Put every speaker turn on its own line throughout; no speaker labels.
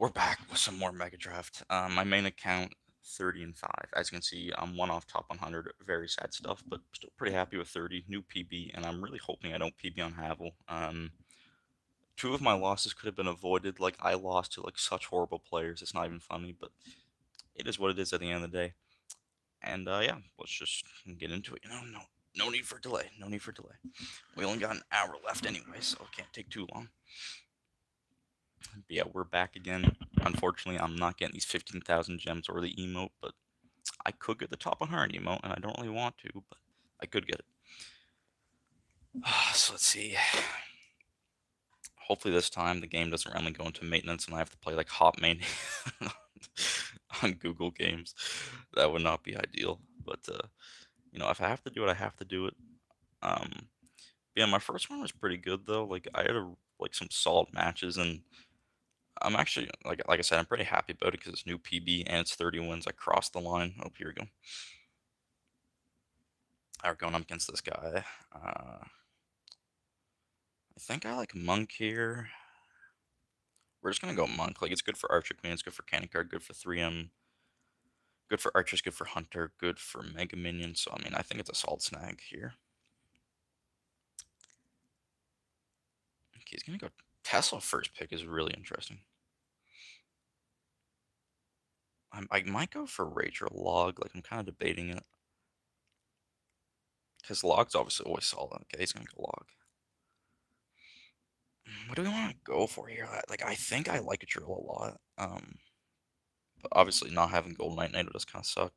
We're back with some more Megadraft. My main account, 30 and 5. As you can see, I'm one off top 100. Very sad stuff, but still pretty happy with 30. New PB, and I'm really hoping I don't PB on Havel. Two of my losses could have been avoided. Like, I lost to, like, such horrible players. It's not even funny, but it is what it is at the end of the day. And, yeah, let's just get into it. No need for delay. No need for delay. We only got an hour left anyway, so it can't take too long. But yeah, we're back again. Unfortunately, I'm not getting these 15,000 gems or the emote, but I could get the top 100 emote, and I don't really want to, but I could get it. So let's see. Hopefully this time the game doesn't randomly go into maintenance and I have to play like hot main on Google Games. That would not be ideal. But if I have to do it, I have to do it. Um, yeah, my first one was pretty good though. Like I had like some solid matches, and I'm actually like I said, I'm pretty happy about it because it's new PB and it's 30 wins. I crossed the line. Oh, here we go. We're going up against this guy. I think I like Monk here. We're just gonna go Monk. Like it's good for Archer Queen, it's good for Cannon Card, good for 3M, good for Archers, good for Hunter, good for Mega Minion. So I mean, I think it's a solid snag here. Okay, he's gonna go Tesla first pick is really interesting. I might go for Rage or Log. Like I'm kind of debating it because Log's obviously always solid. Okay, he's gonna go Log. What do we want to go for here? Like I think I like a drill a lot. But obviously not having Gold Knight does kind of suck.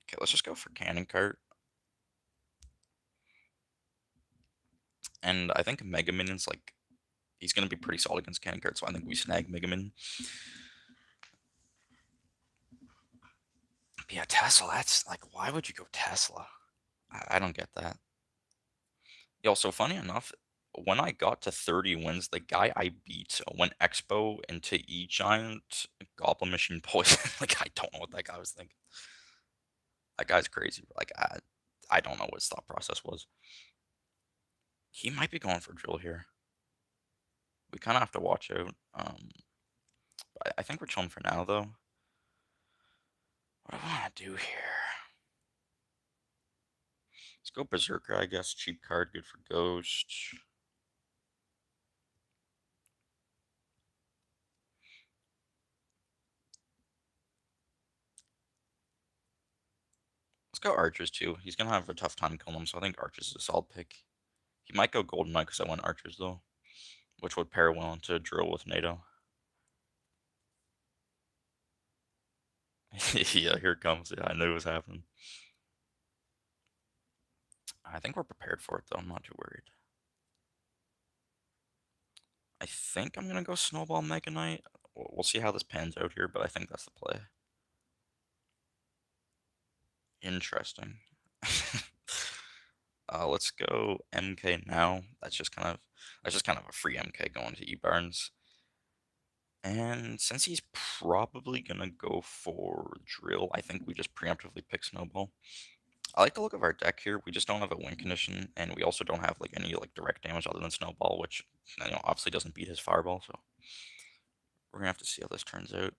Okay, let's just go for Cannon Cart. And I think Mega Minion's like he's gonna be pretty solid against Cannon Cart, so I think we snag Mega Minion. But yeah, Tesla, that's like why would you go Tesla? I don't get that. Yeah, also funny enough, when I got to 30 wins, the guy I beat went Expo into E Giant Goblin Machine Poison. Like I don't know what that guy was thinking. That guy's crazy. Like I don't know what his thought process was. He might be going for drill here. We kind of have to watch out. I think we're chilling for now, though. What do I want to do here? Let's go Berserker, I guess. Cheap card, good for Ghost. Let's go Archers, too. He's going to have a tough time killing them, so I think Archers is a solid pick. He might go Golden Knight because I went Archers, though, which would pair well into Drill with NATO. Yeah, here it comes. Yeah, I knew it was happening. I think we're prepared for it, though. I'm not too worried. I think I'm going to go Snowball Mega Knight. We'll see how this pans out here, but I think that's the play. Interesting. Let's go MK now. That's just kind of a free MK going to E-Barnes. And since he's probably gonna go for Drill, I think we just preemptively pick Snowball. I like the look of our deck here. We just don't have a win condition, and we also don't have like any like direct damage other than Snowball, which obviously doesn't beat his Fireball. So we're gonna have to see how this turns out.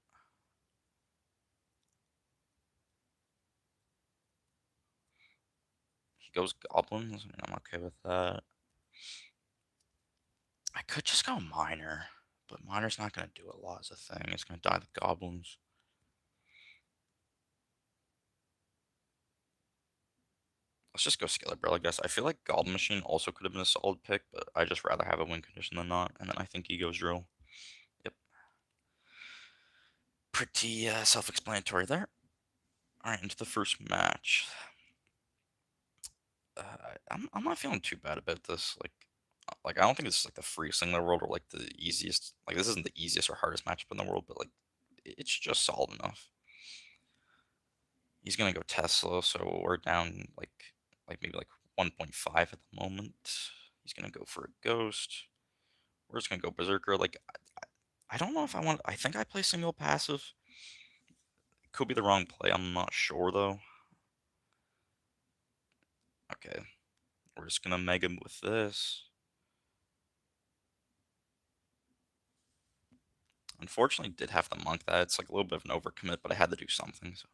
He goes Goblins. I mean, I'm okay with that. I could just go Miner, but Miner's not gonna do a lot as a thing. It's gonna die the Goblins. Let's just go Skeletor, I guess. I feel like Goblin Machine also could have been a solid pick, but I just rather have a win condition than not. And then I think he goes Drill. Yep. Pretty self-explanatory there. All right, into the first match. I'm not feeling too bad about this. Like I don't think this is like the freest thing in the world or like the easiest. Like this isn't the easiest or hardest matchup in the world, but like it's just solid enough. He's gonna go Tesla, so we're down like maybe like 1.5 at the moment. He's gonna go for a Ghost. We're just gonna go Berserker. Like I don't know if I want. I think I play single passive. Could be the wrong play. I'm not sure though. Okay, we're just gonna mega with this. Unfortunately, did have to monk that. It's like a little bit of an overcommit, but I had to do something. So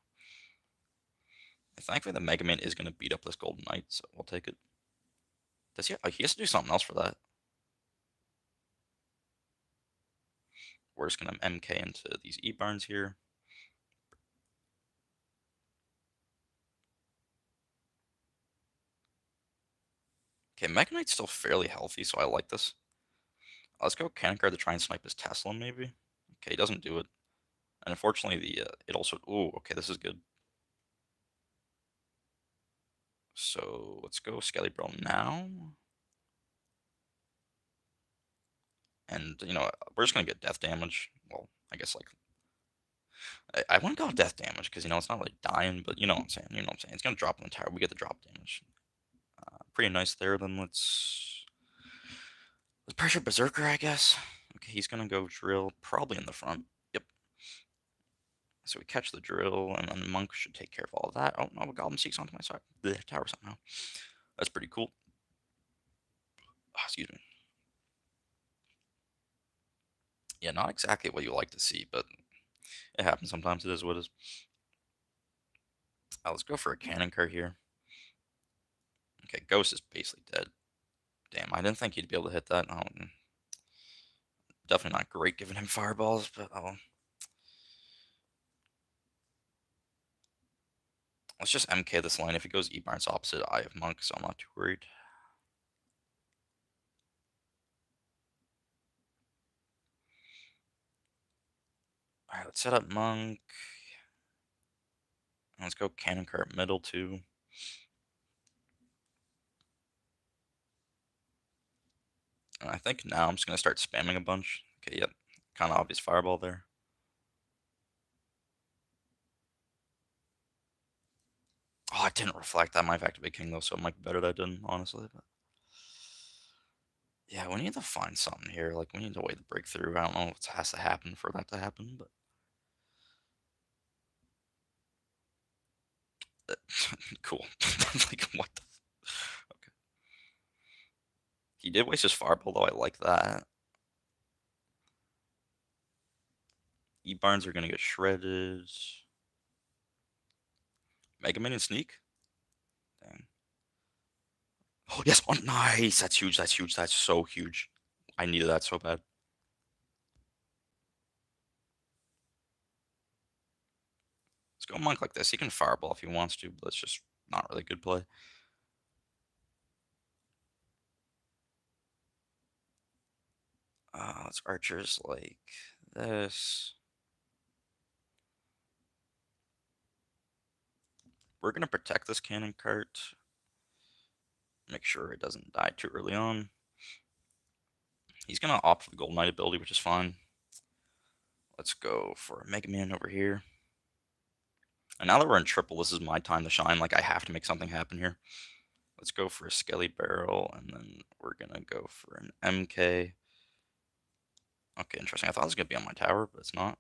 thankfully, the Mega Man is going to beat up this Golden Knight, so we'll take it. Does he? Oh, he has to do something else for that. We're just going to MK into these E-Barns here. Okay, Mega Knight's still fairly healthy, so I like this. Let's go Cannon Card to try and snipe his Tesla, maybe. Okay, he doesn't do it. And unfortunately, it also... Ooh, okay, this is good. So let's go Skelly Bro now. And, you know, we're just going to get death damage. Well, I guess, like... I wouldn't go death damage, because, you know, it's not, like, dying, but you know what I'm saying. You know what I'm saying. It's going to drop in the tower. We get the drop damage. Pretty nice there. Then let's pressure Berserker, I guess. Okay, he's going to go drill, probably in the front. Yep. So we catch the drill, and then Monk should take care of all of that. Oh, no, Goblin Seeks onto my side. The tower somehow. That's pretty cool. Oh, excuse me. Yeah, not exactly what you like to see, but it happens sometimes. It is what it is. Let's go for a cannon cart here. Okay, Ghost is basically dead. Damn, I didn't think he'd be able to hit that. Oh, definitely not great giving him fireballs, but oh. Let's just MK this line. If he goes E-Barn's opposite, I have Monk, so I'm not too worried. Alright, let's set up Monk. Let's go cannon cart middle too. And I think now I'm just going to start spamming a bunch. Okay, yep. Kind of obvious fireball there. Oh, it didn't reflect. That might have activated King though, so it might be better that I didn't, honestly. But yeah, we need to find something here. Like, we need a way to break through. I don't know what has to happen for that to happen, but... cool. Like, what the... Okay. He did waste his fireball, though. I like that. E-Barns are going to get shredded. Mega Man and Sneak? Dang. Oh, yes! Oh, nice! That's huge, that's huge, that's so huge. I needed that so bad. Let's go Monk like this. He can fireball if he wants to, but it's just not really good play. Let's archers like this. We're going to protect this cannon cart. Make sure it doesn't die too early on. He's going to opt for the Golden Knight ability, which is fine. Let's go for a Mega Man over here. And now that we're in triple, this is my time to shine. Like, I have to make something happen here. Let's go for a Skelly Barrel, and then we're going to go for an MK. Okay, interesting. I thought it was going to be on my tower, but it's not.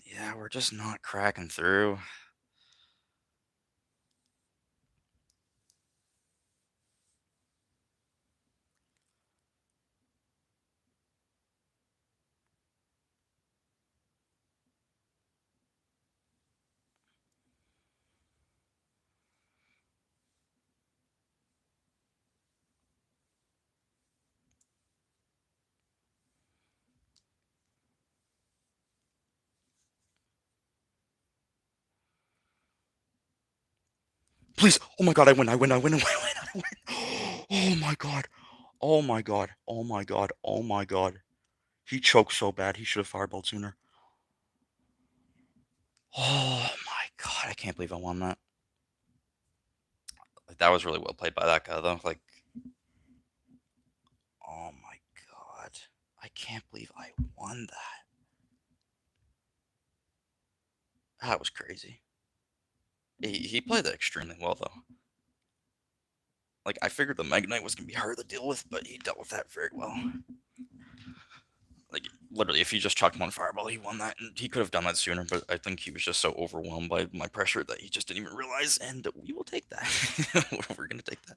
Yeah, we're just not cracking through. Please! Oh my god, I win, I win, I win, I win, I win, I win! Oh my god! Oh my god! Oh my god! Oh my god! He choked so bad, he should have fireballed sooner. Oh my god, I can't believe I won that. Like, that was really well played by that guy, though. Like, oh my god. I can't believe I won that. That was crazy. He played that extremely well, though. Like, I figured the Mega Knight was going to be hard to deal with, but he dealt with that very well. Like, literally, if he just chucked one fireball, he won that, and he could have done that sooner, but I think he was just so overwhelmed by my pressure that he just didn't even realize, and we will take that. We're going to take that.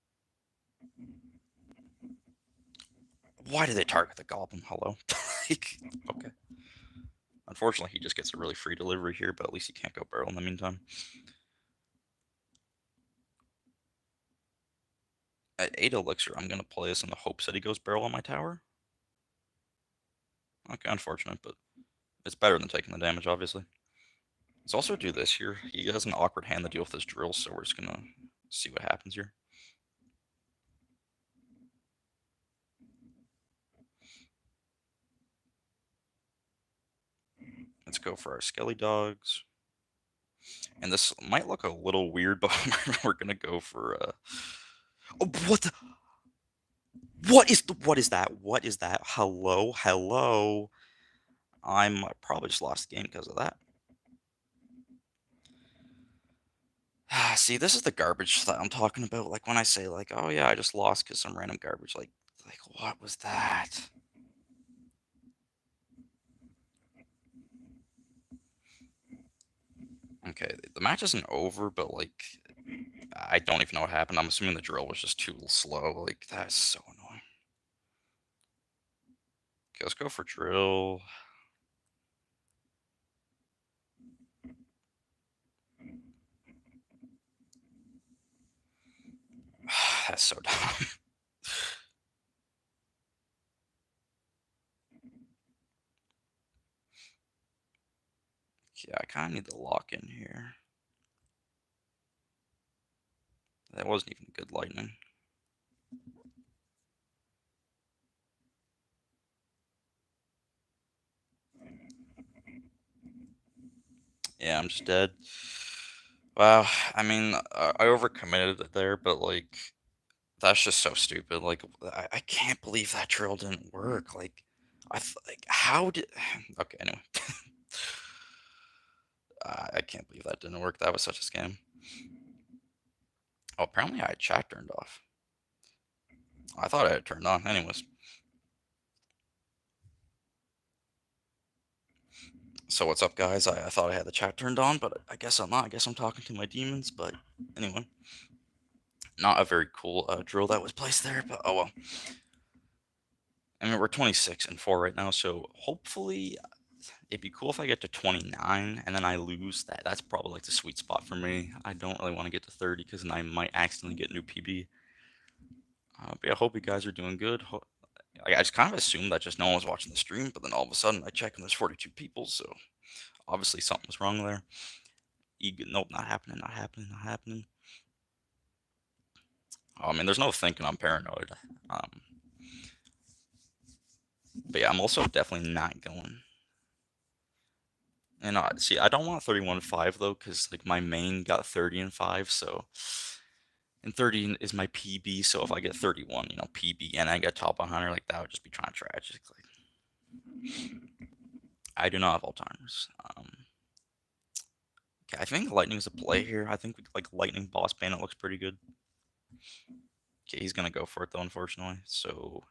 Why did they target the goblin? Hello? Like, okay. Unfortunately, he just gets a really free delivery here, but at least he can't go barrel in the meantime. At 8 elixir, I'm going to play this in the hopes that he goes barrel on my tower. Okay, unfortunate, but it's better than taking the damage, obviously. Let's also do this here. He has an awkward hand to deal with his drills, so we're just going to see what happens here. Let's go for our Skelly Dogs. And this might look a little weird, but we're going to go for... Oh, what the... What is that? What is that? Hello? Hello? I'm probably just lost the game because of that. See, this is the garbage that I'm talking about. Like when I say like, oh yeah, I just lost because some random garbage. Like what was that? Okay, the match isn't over, but like, I don't even know what happened. I'm assuming the drill was just too slow. Like that's so annoying. Okay, let's go for drill. That's so dumb. Yeah, I kind of need to lock in here. That wasn't even good lightning. Yeah, I'm just dead. Wow, I mean, I overcommitted it there, but like, that's just so stupid. Like, I can't believe that drill didn't work. Like, like, how did? Okay, anyway, I can't believe that didn't work. That was such a scam. Oh, apparently I had chat turned off. I thought I had it turned on. Anyways, so what's up, guys? I thought I had the chat turned on, but I guess I'm not. I guess I'm talking to my demons. But anyway, not a very cool drill that was placed there. But oh well. I mean, we're 26 and 4 right now, so hopefully it'd be cool if I get to 29 and then I lose that. That's probably like the sweet spot for me. I don't really want to get to 30 because then I might accidentally get new PB. But yeah, I hope you guys are doing good. I just kind of assumed that just no one was watching the stream, but then all of a sudden I check and there's 42 people, so obviously something was wrong there. Nope, not happening, not happening, not happening. I mean, there's no thinking I'm paranoid. But yeah, I'm also definitely not going. And see, I don't want 31-5 though, because like my main got 30 and 5, so and 30 is my PB. So if I get 31, PB, and I get top 100, like that would just be trying to tragic. Like, I do not have Alzheimer's. Okay, I think Lightning is a play here. I think like Lightning Boss Bandit looks pretty good. Okay, he's gonna go for it though, unfortunately. So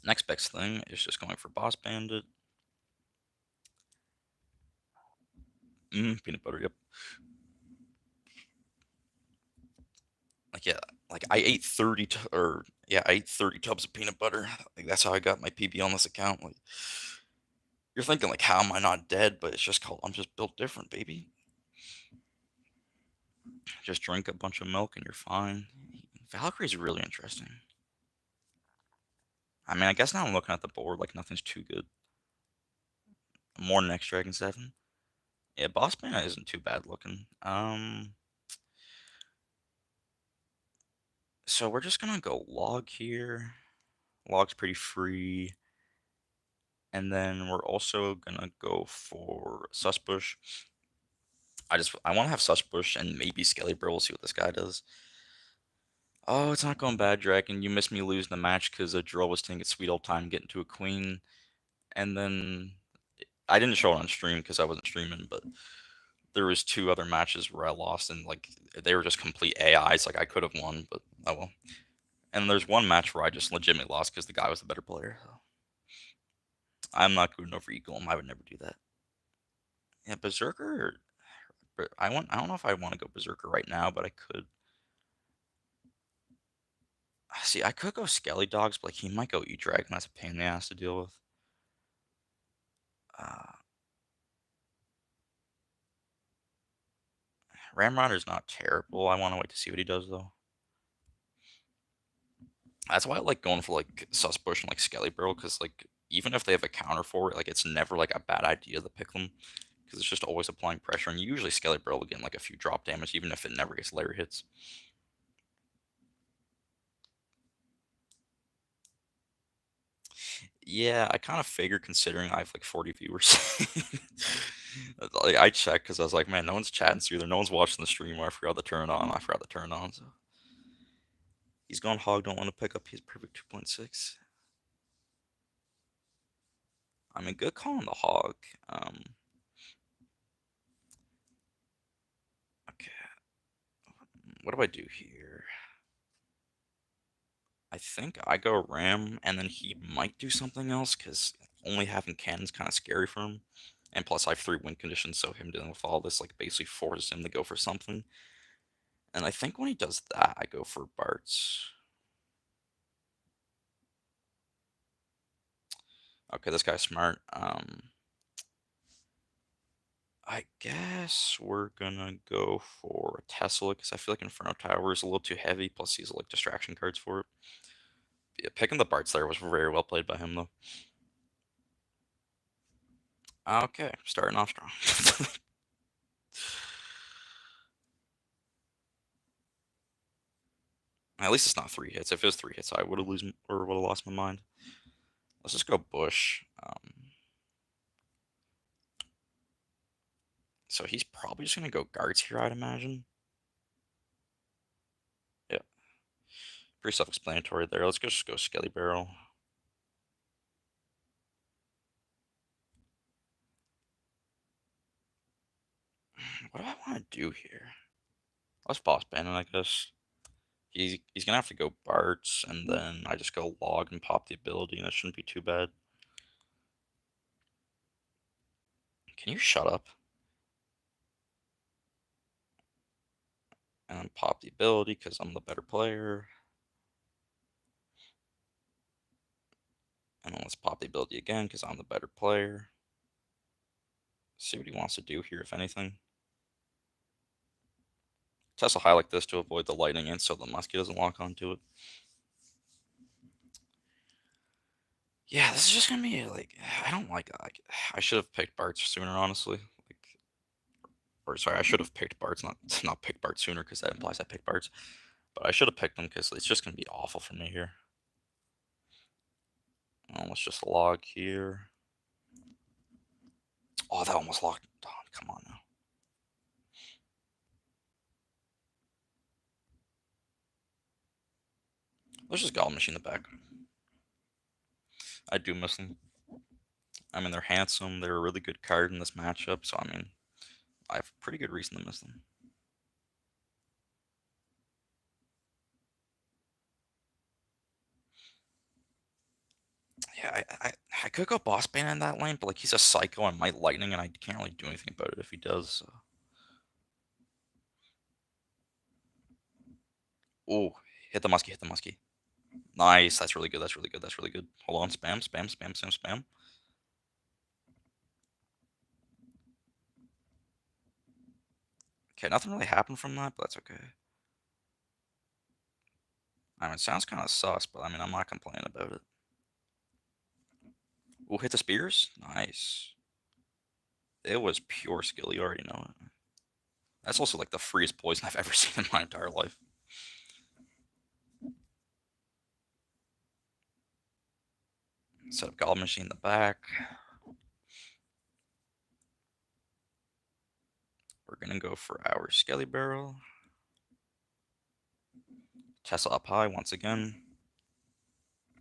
next best thing is just going for Boss Bandit. Peanut butter, yep. Like yeah, like I ate 30 or yeah, I ate 30 tubs of peanut butter. Like that's how I got my PB on this account. Like you're thinking like, how am I not dead? But it's just called I'm just built different, baby. Just drink a bunch of milk and you're fine. Valkyrie's really interesting. I mean, I guess now I'm looking at the board like nothing's too good. More next Dragon 7. Yeah, Boss Mana isn't too bad looking. So we're just gonna go log here. Log's pretty free. And then we're also gonna go for Susbush. I want to have Susbush and maybe Skellyber. We'll see what this guy does. Oh, it's not going bad, Dragon. You missed me losing the match because a drill was taking its sweet old time getting to a queen. And then I didn't show it on stream because I wasn't streaming, but there was two other matches where I lost and like they were just complete AIs. Like I could have won, but oh well. And there's one match where I just legitimately lost because the guy was the better player. So I'm not good enough for Eagle. I would never do that. Yeah, Berserker. But I don't know if I want to go Berserker right now, but I could. See, I could go Skelly Dogs, but like he might go E-Dragon. That's a pain in the ass to deal with. Uh, Ramrider's not terrible. I want to wait to see what he does though. That's why I like going for like Susbush and like Skelly Barrel because like even if they have a counter for it, like it's never like a bad idea to pick them because it's just always applying pressure. And usually Skelly Barrel will get like a few drop damage even if it never gets layer hits. Yeah, I kind of figured considering I have like 40 viewers. Like I checked because I was like, man, no one's chatting through there, no one's watching the stream. I forgot to turn it on. I forgot to turn it on. So he's gone hog. Don't want to pick up his perfect 2.6. I mean, good call on the hog. Um, okay, what do I do here? I think I go Ram, and then he might do something else because only having cannon's kind of scary for him. And plus, I have 3 win conditions, so him dealing with all this like basically forces him to go for something. And I think when he does that, I go for Bart's. Okay, this guy's smart. I guess we're gonna go for Tesla because I feel like Inferno Tower is a little too heavy. Plus, he's like distraction cards for it. Yeah, picking the Bart's there was very well played by him though. Okay, starting off strong. At least it's not 3 hits. If it was 3 hits, I would have lose or would have lost my mind. Let's just go Bush. So he's probably just gonna go guards here, I'd imagine. Yeah, pretty self-explanatory there. Let's just go Skelly Barrel. What do I want to do here? Let's boss ban it, I guess. He's gonna have to go Barts, and then I just go log and pop the ability, and it shouldn't be too bad. Can you shut up? And then pop the ability because I'm the better player. And then let's pop the ability again because I'm the better player. See what he wants to do here, if anything. Tesla high like this to avoid the lightning and so the muskie doesn't lock onto it. Yeah, this is just gonna be like I don't like I should have picked Bart's sooner, honestly. Like, or sorry, I should have picked Bart's, not picked Bart sooner because that implies I picked Bart's. But I should have picked them because it's just gonna be awful for me here. Let's just log here. Oh, that almost locked on. Come on now. Let's just Goblin Machine the back. I do miss them. I mean, they're handsome. They're a really good card in this matchup. So, I mean, I have pretty good reason to miss them. Yeah, I could go Boss Bane in that lane, but like he's a Psycho and Might Lightning, and I can't really do anything about it if he does. So. Oh, hit the muskie, hit the muskie. Nice, that's really good, that's really good, that's really good. Hold on, spam, spam, spam, spam, spam. Okay, nothing really happened from that, but that's okay. I mean, it sounds kind of sus, but I mean, I'm not complaining about it. Oh, hit the spears? Nice. It was pure skill, you already know it. That's also like the freest poison I've ever seen in my entire life. Set up Goblin Machine in the back. We're gonna go for our Skelly Barrel. Tesla up high once again.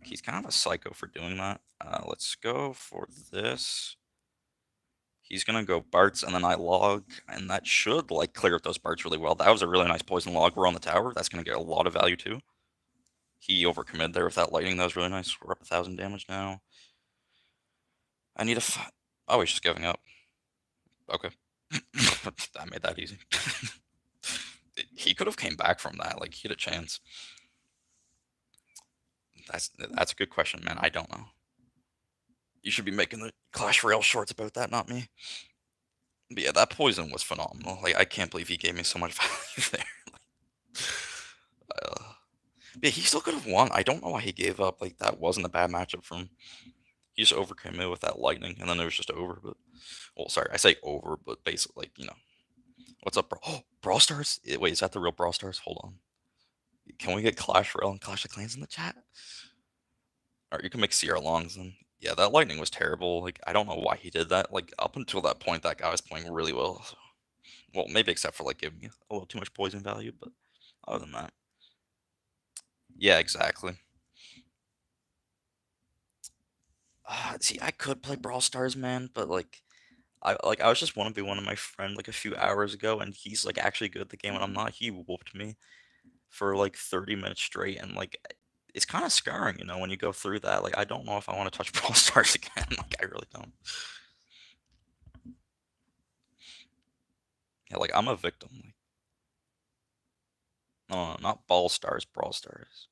He's kind of a psycho for doing that. Let's go for this. He's gonna go Barts, and then I log, and that should like clear up those Barts really well. That was a really nice poison log. We're on the tower. That's gonna get a lot of value too. He overcommitted there with that lightning. That was really nice. We're up 1,000 damage now. I need a. Oh, he's just giving up. Okay, I made that easy. He could have came back from that. Like he had a chance. That's a good question, man. I don't know. You should be making the Clash Royale shorts about that, not me. But yeah, that poison was phenomenal. Like I can't believe he gave me so much value there. Uh, yeah, he still could have won. I don't know why he gave up. Like that wasn't a bad matchup for him. He just overcame it with that lightning, and then it was just over. But well, sorry, I say over, but basically, like what's up, bro? Oh, Brawl Stars. Wait, is that the real Brawl Stars? Hold on. Can we get Clash Royale and Clash of Clans in the chat? Or you can make Sierra Longs and yeah, that lightning was terrible. Like I don't know why he did that. Like up until that point, that guy was playing really well. So, well, maybe except for like giving me a little too much poison value, but other than that, yeah, exactly. See, I could play Brawl Stars, man, but I was just want to be one of my friend like a few hours ago, and he's like actually good at the game, and I'm not. He whooped me for like 30 minutes straight, and like it's kind of scarring, when you go through that. Like I don't know if I want to touch Brawl Stars again. Like I really don't. Yeah, like I'm a victim. Like, no, not Ball Stars, Brawl Stars.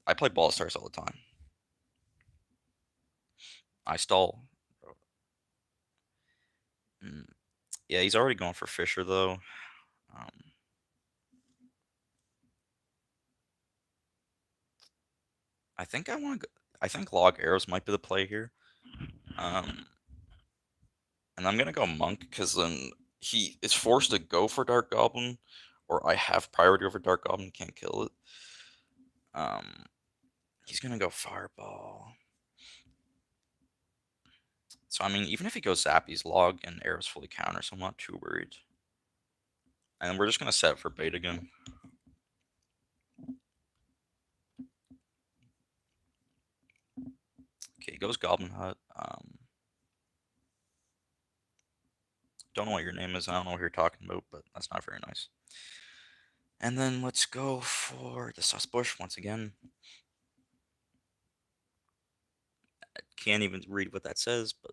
I play Ball Stars all the time. I stall. Mm, yeah, he's already going for Fisher though. Um, I think I want to. I think Log Arrows might be the play here. Um, and I'm gonna go Monk because then he is forced to go for Dark Goblin, or I have priority over Dark Goblin, can't kill it. Um, he's gonna go Fireball. So I mean, even if he goes Zap, he's Log and Arrows fully counter, so I'm not too worried. And we're just gonna set for bait again. Okay, he goes Goblin Hut. Don't know what your name is. I don't know what you're talking about, but that's not very nice. And then let's go for the Sus Bush once again. I can't even read what that says, but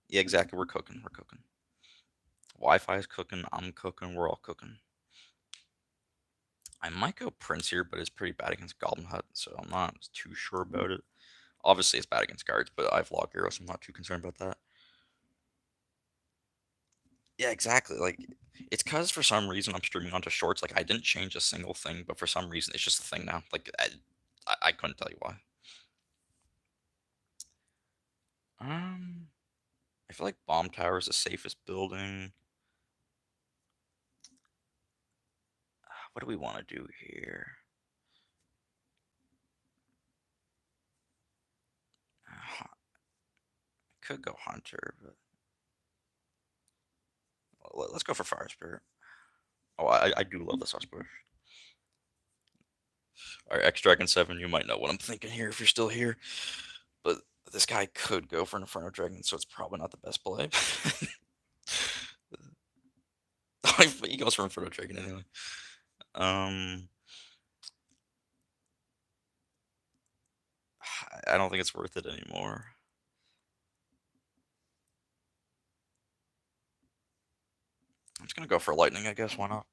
yeah, exactly. We're cooking. We're cooking. Wi-Fi is cooking. I'm cooking. We're all cooking. I might go Prince here, but it's pretty bad against Goblin Hut, so I'm not too sure about it. Obviously, it's bad against guards, but I have Log Arrow, so I'm not too concerned about that. Yeah, exactly. Like, it's because for some reason I'm streaming onto shorts. Like, I didn't change a single thing, but for some reason it's just a thing now. Like, I couldn't tell you why. Um, I feel like Bomb Tower is the safest building. What do we want to do here? I could go Hunter, but let's go for Fire Spirit. Oh, I do love the Sauce Bush. All right, X Dragon 7, you might know what I'm thinking here if you're still here. But this guy could go for an Inferno Dragon, so it's probably not the best play. He goes for Inferno Dragon anyway. I don't think it's worth it anymore. I'm just gonna go for Lightning, I guess. Why not?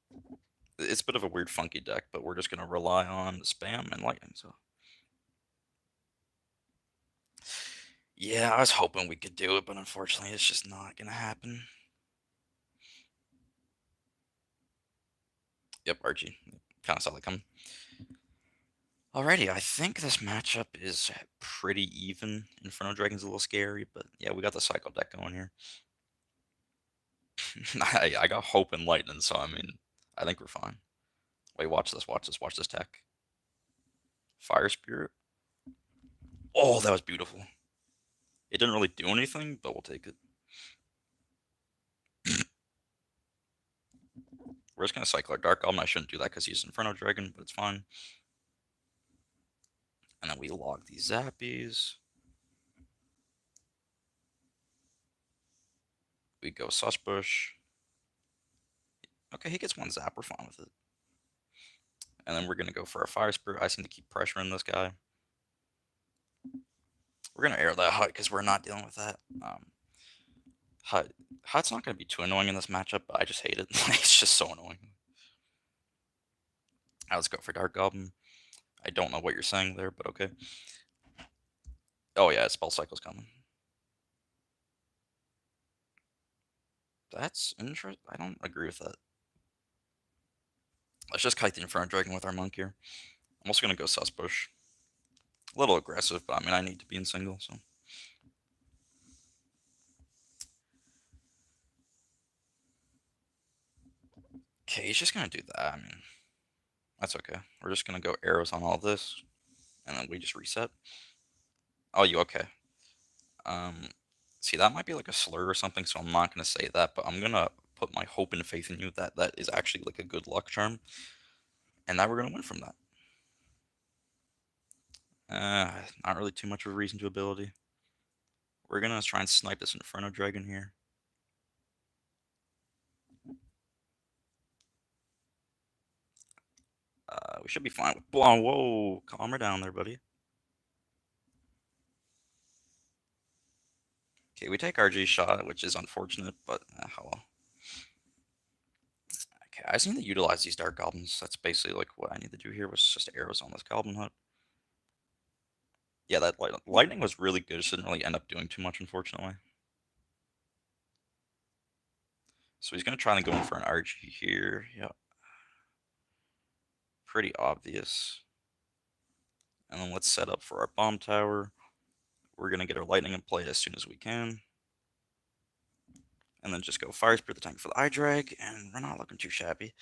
It's a bit of a weird, funky deck, but we're just gonna rely on spam and Lightning. So yeah, I was hoping we could do it, but unfortunately, it's just not gonna happen. Yep, Archie. Kind of saw that coming. Alrighty, I think this matchup is pretty even. Inferno Dragon's a little scary, but yeah, we got the Cycle deck going here. I got Hope and Lightning, so I mean, I think we're fine. Wait, watch this, watch this, watch this tech. Fire Spirit. Oh, that was beautiful. It didn't really do anything, but we'll take it. We're just gonna cycle our Dark Goblin. I shouldn't do that because he's Inferno Dragon, but it's fine. And then we log these Zappies. We go Sussbush. Okay, he gets one Zap. We're fine with it. And then we're gonna go for a Fire Spirit. I seem to keep pressuring this guy. We're gonna air that Hut because we're not dealing with that. Hut's not gonna be too annoying in this matchup, but I just hate it. It's just so annoying. Right, let's go for Dark Goblin. I don't know what you're saying there, but okay. Oh yeah, spell cycle's coming. That's interesting. I don't agree with that. Let's just kite the Inferno Dragon with our monk here. I'm also gonna go sus push. A little aggressive, but I mean I need to be in single, so. Okay, he's just gonna do that. I mean, that's okay. We're just gonna go arrows on all this, and then we just reset. Oh, you okay? Um, see, that might be like a slur or something, so I'm not gonna say that, but I'm gonna put my hope and faith in you that that is actually like a good luck charm, and that we're gonna win from that. Not really too much of a reason to ability. We're gonna try and snipe this Inferno Dragon here. We should be fine. Whoa, whoa, calm her down there, buddy. Okay, we take RG shot, which is unfortunate, but how well. Okay, I just need to utilize these Dark Goblins. That's basically like what I need to do here was just arrows on this Goblin Hut. Yeah, that lightning was really good. Just didn't really end up doing too much, unfortunately. So he's gonna try and go in for an RG here. Yep. Pretty obvious. And then let's set up for our bomb tower. We're gonna get our lightning in play as soon as we can. And then just go fire spirit the tank for the eye drag, and we're not looking too shabby.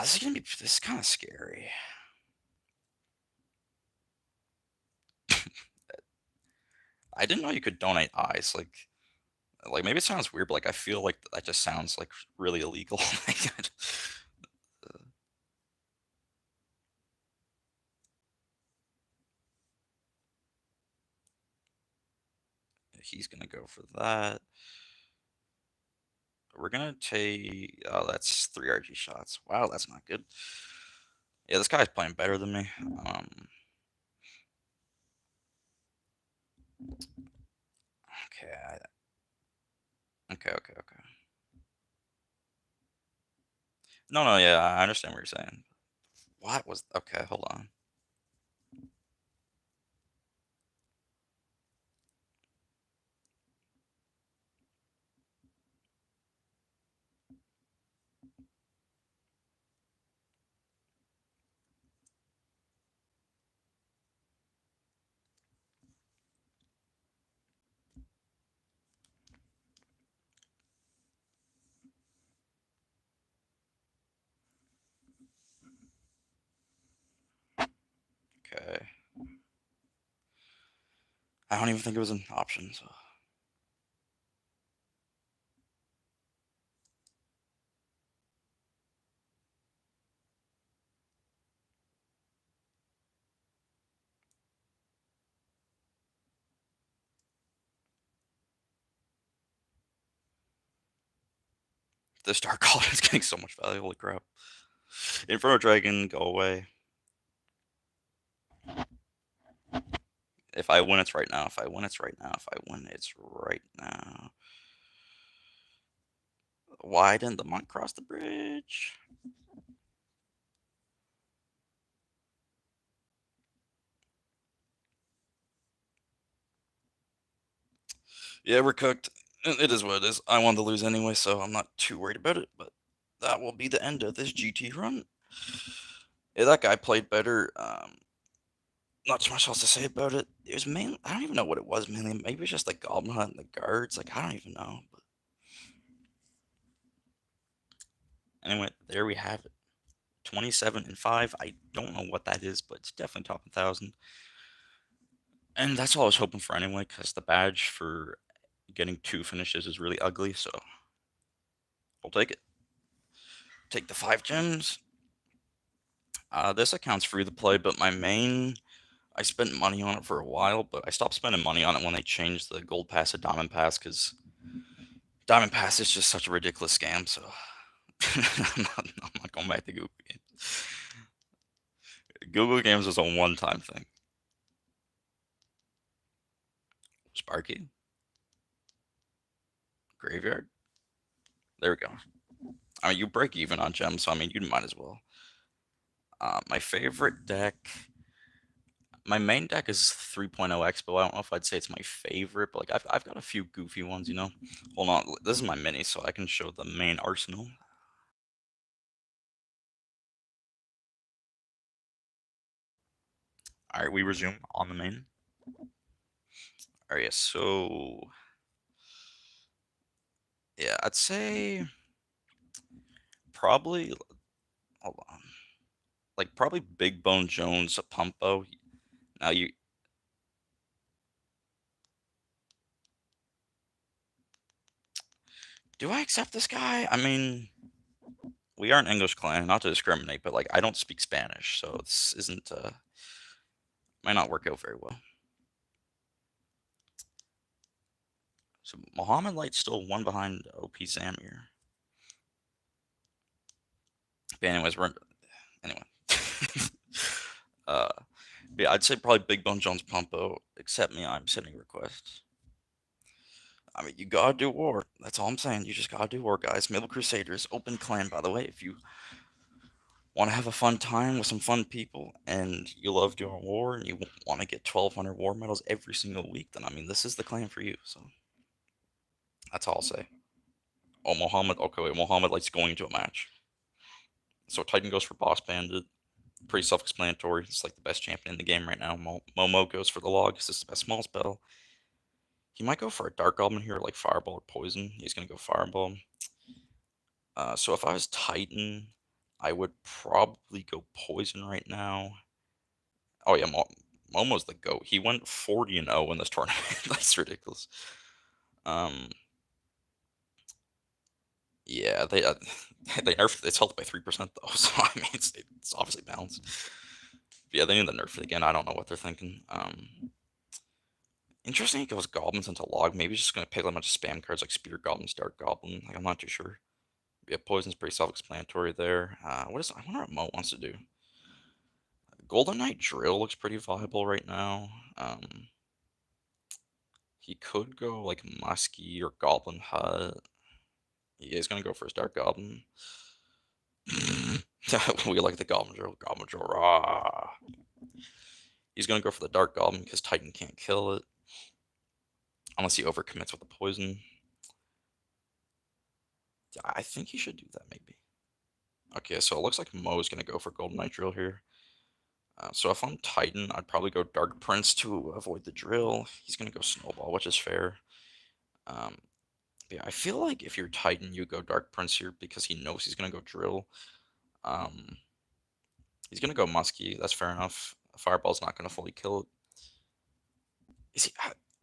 This is kind of scary. I didn't know you could donate eyes. Like maybe it sounds weird, but like I feel like that just sounds like really illegal. He's gonna go for that. We're gonna take. Oh, that's 3 RG shots. Wow, that's not good. Yeah, this guy's playing better than me. Okay, okay. No, no, yeah, I understand what you're saying. What was? Okay, hold on. Okay, I don't even think it was an option. So. This Dark Cauldron is getting so much value. Holy crap! Inferno Dragon, go away. If I win, it's right now. If I win, it's right now. If I win, it's right now. Why didn't the monk cross the bridge? Yeah, we're cooked. It is what it is. I wanted to lose anyway, so I'm not too worried about it. But that will be the end of this GT run. Yeah, that guy played better. Not too much else to say about it. It was mainly, I don't even know what it was mainly. Maybe it's just the Goblin Hut and the guards. Like, I don't even know. But anyway, there we have it. 27 and 5. I don't know what that is, but it's definitely top 1,000. And that's all I was hoping for anyway, because the badge for getting 2 finishes is really ugly. So I'll take it. Take the 5 gems. This account's free to play, but my main, I spent money on it for a while, but I stopped spending money on it when they changed the gold pass to diamond pass because diamond pass is just such a ridiculous scam. So I'm not going back to Google Games. Google Games was a one-time thing. Sparky, graveyard. There we go. I mean, you break even on gems, so I mean, you might as well. My favorite deck. My main deck is 3.0 Expo. I don't know if I'd say it's my favorite, but like I've got a few goofy ones, you know. Hold on, this is my mini, so I can show the main arsenal. All right, we resume on the main. All right, yeah, so yeah, I'd say probably hold on, like probably Big Bone Jones, a Pumpo. Now you do I accept this guy? I mean, we are an English clan, not to discriminate, but like I don't speak Spanish, so this isn't might not work out very well. So Mohammed Light's still one behind OP Zamir. But anyways, we're anyway. uh, yeah, I'd say probably Big Bone Jones Pumpo. Accept me, I'm sending requests. I mean, you gotta do war. That's all I'm saying. You just gotta do war, guys. Middle Crusaders, open clan, by the way. If you want to have a fun time with some fun people and you love doing war and you want to get 1,200 war medals every single week, then I mean, this is the clan for you. So that's all I'll say. Oh, Mohammed. Okay, wait, Mohammed likes going into a match. So Titan goes for Boss Bandit. Pretty self-explanatory. It's like the best champion in the game right now. Momo goes for the log. This is the best small spell. He might go for a Dark Goblin here, like Fireball or Poison. He's going to go Fireball. So if I was Titan, I would probably go Poison right now. Oh yeah, Momo's the GOAT. He went 40-0 in this tournament. That's ridiculous. Um, yeah, they nerfed. It's held by 3% though, so I mean it's obviously balanced. But yeah, they need to nerf it again. I don't know what they're thinking. Interesting. He goes goblins into log. Maybe he's just gonna pick a bunch of spam cards like Spear Goblin, Dark Goblin. Like I'm not too sure. Yeah, poison's pretty self-explanatory there. What is? I wonder what Mo wants to do. Golden Knight Drill looks pretty viable right now. He could go like Muskie or Goblin Hut. Yeah, he's gonna go for his Dark Goblin. We like the Goblin Drill. Goblin Drill. Rah. He's gonna go for the Dark Goblin because Titan can't kill it unless he overcommits with the poison. Yeah, I think he should do that maybe. Okay, so it looks like Mo's gonna go for Golden Knight Drill here. So if I'm Titan, I'd probably go Dark Prince to avoid the drill. He's gonna go Snowball, which is fair. Um, yeah, I feel like if you're Titan, you go Dark Prince here because he knows he's gonna go drill. Um, he's gonna go Muskie. That's fair enough. Fireball's not gonna fully kill it. Is he?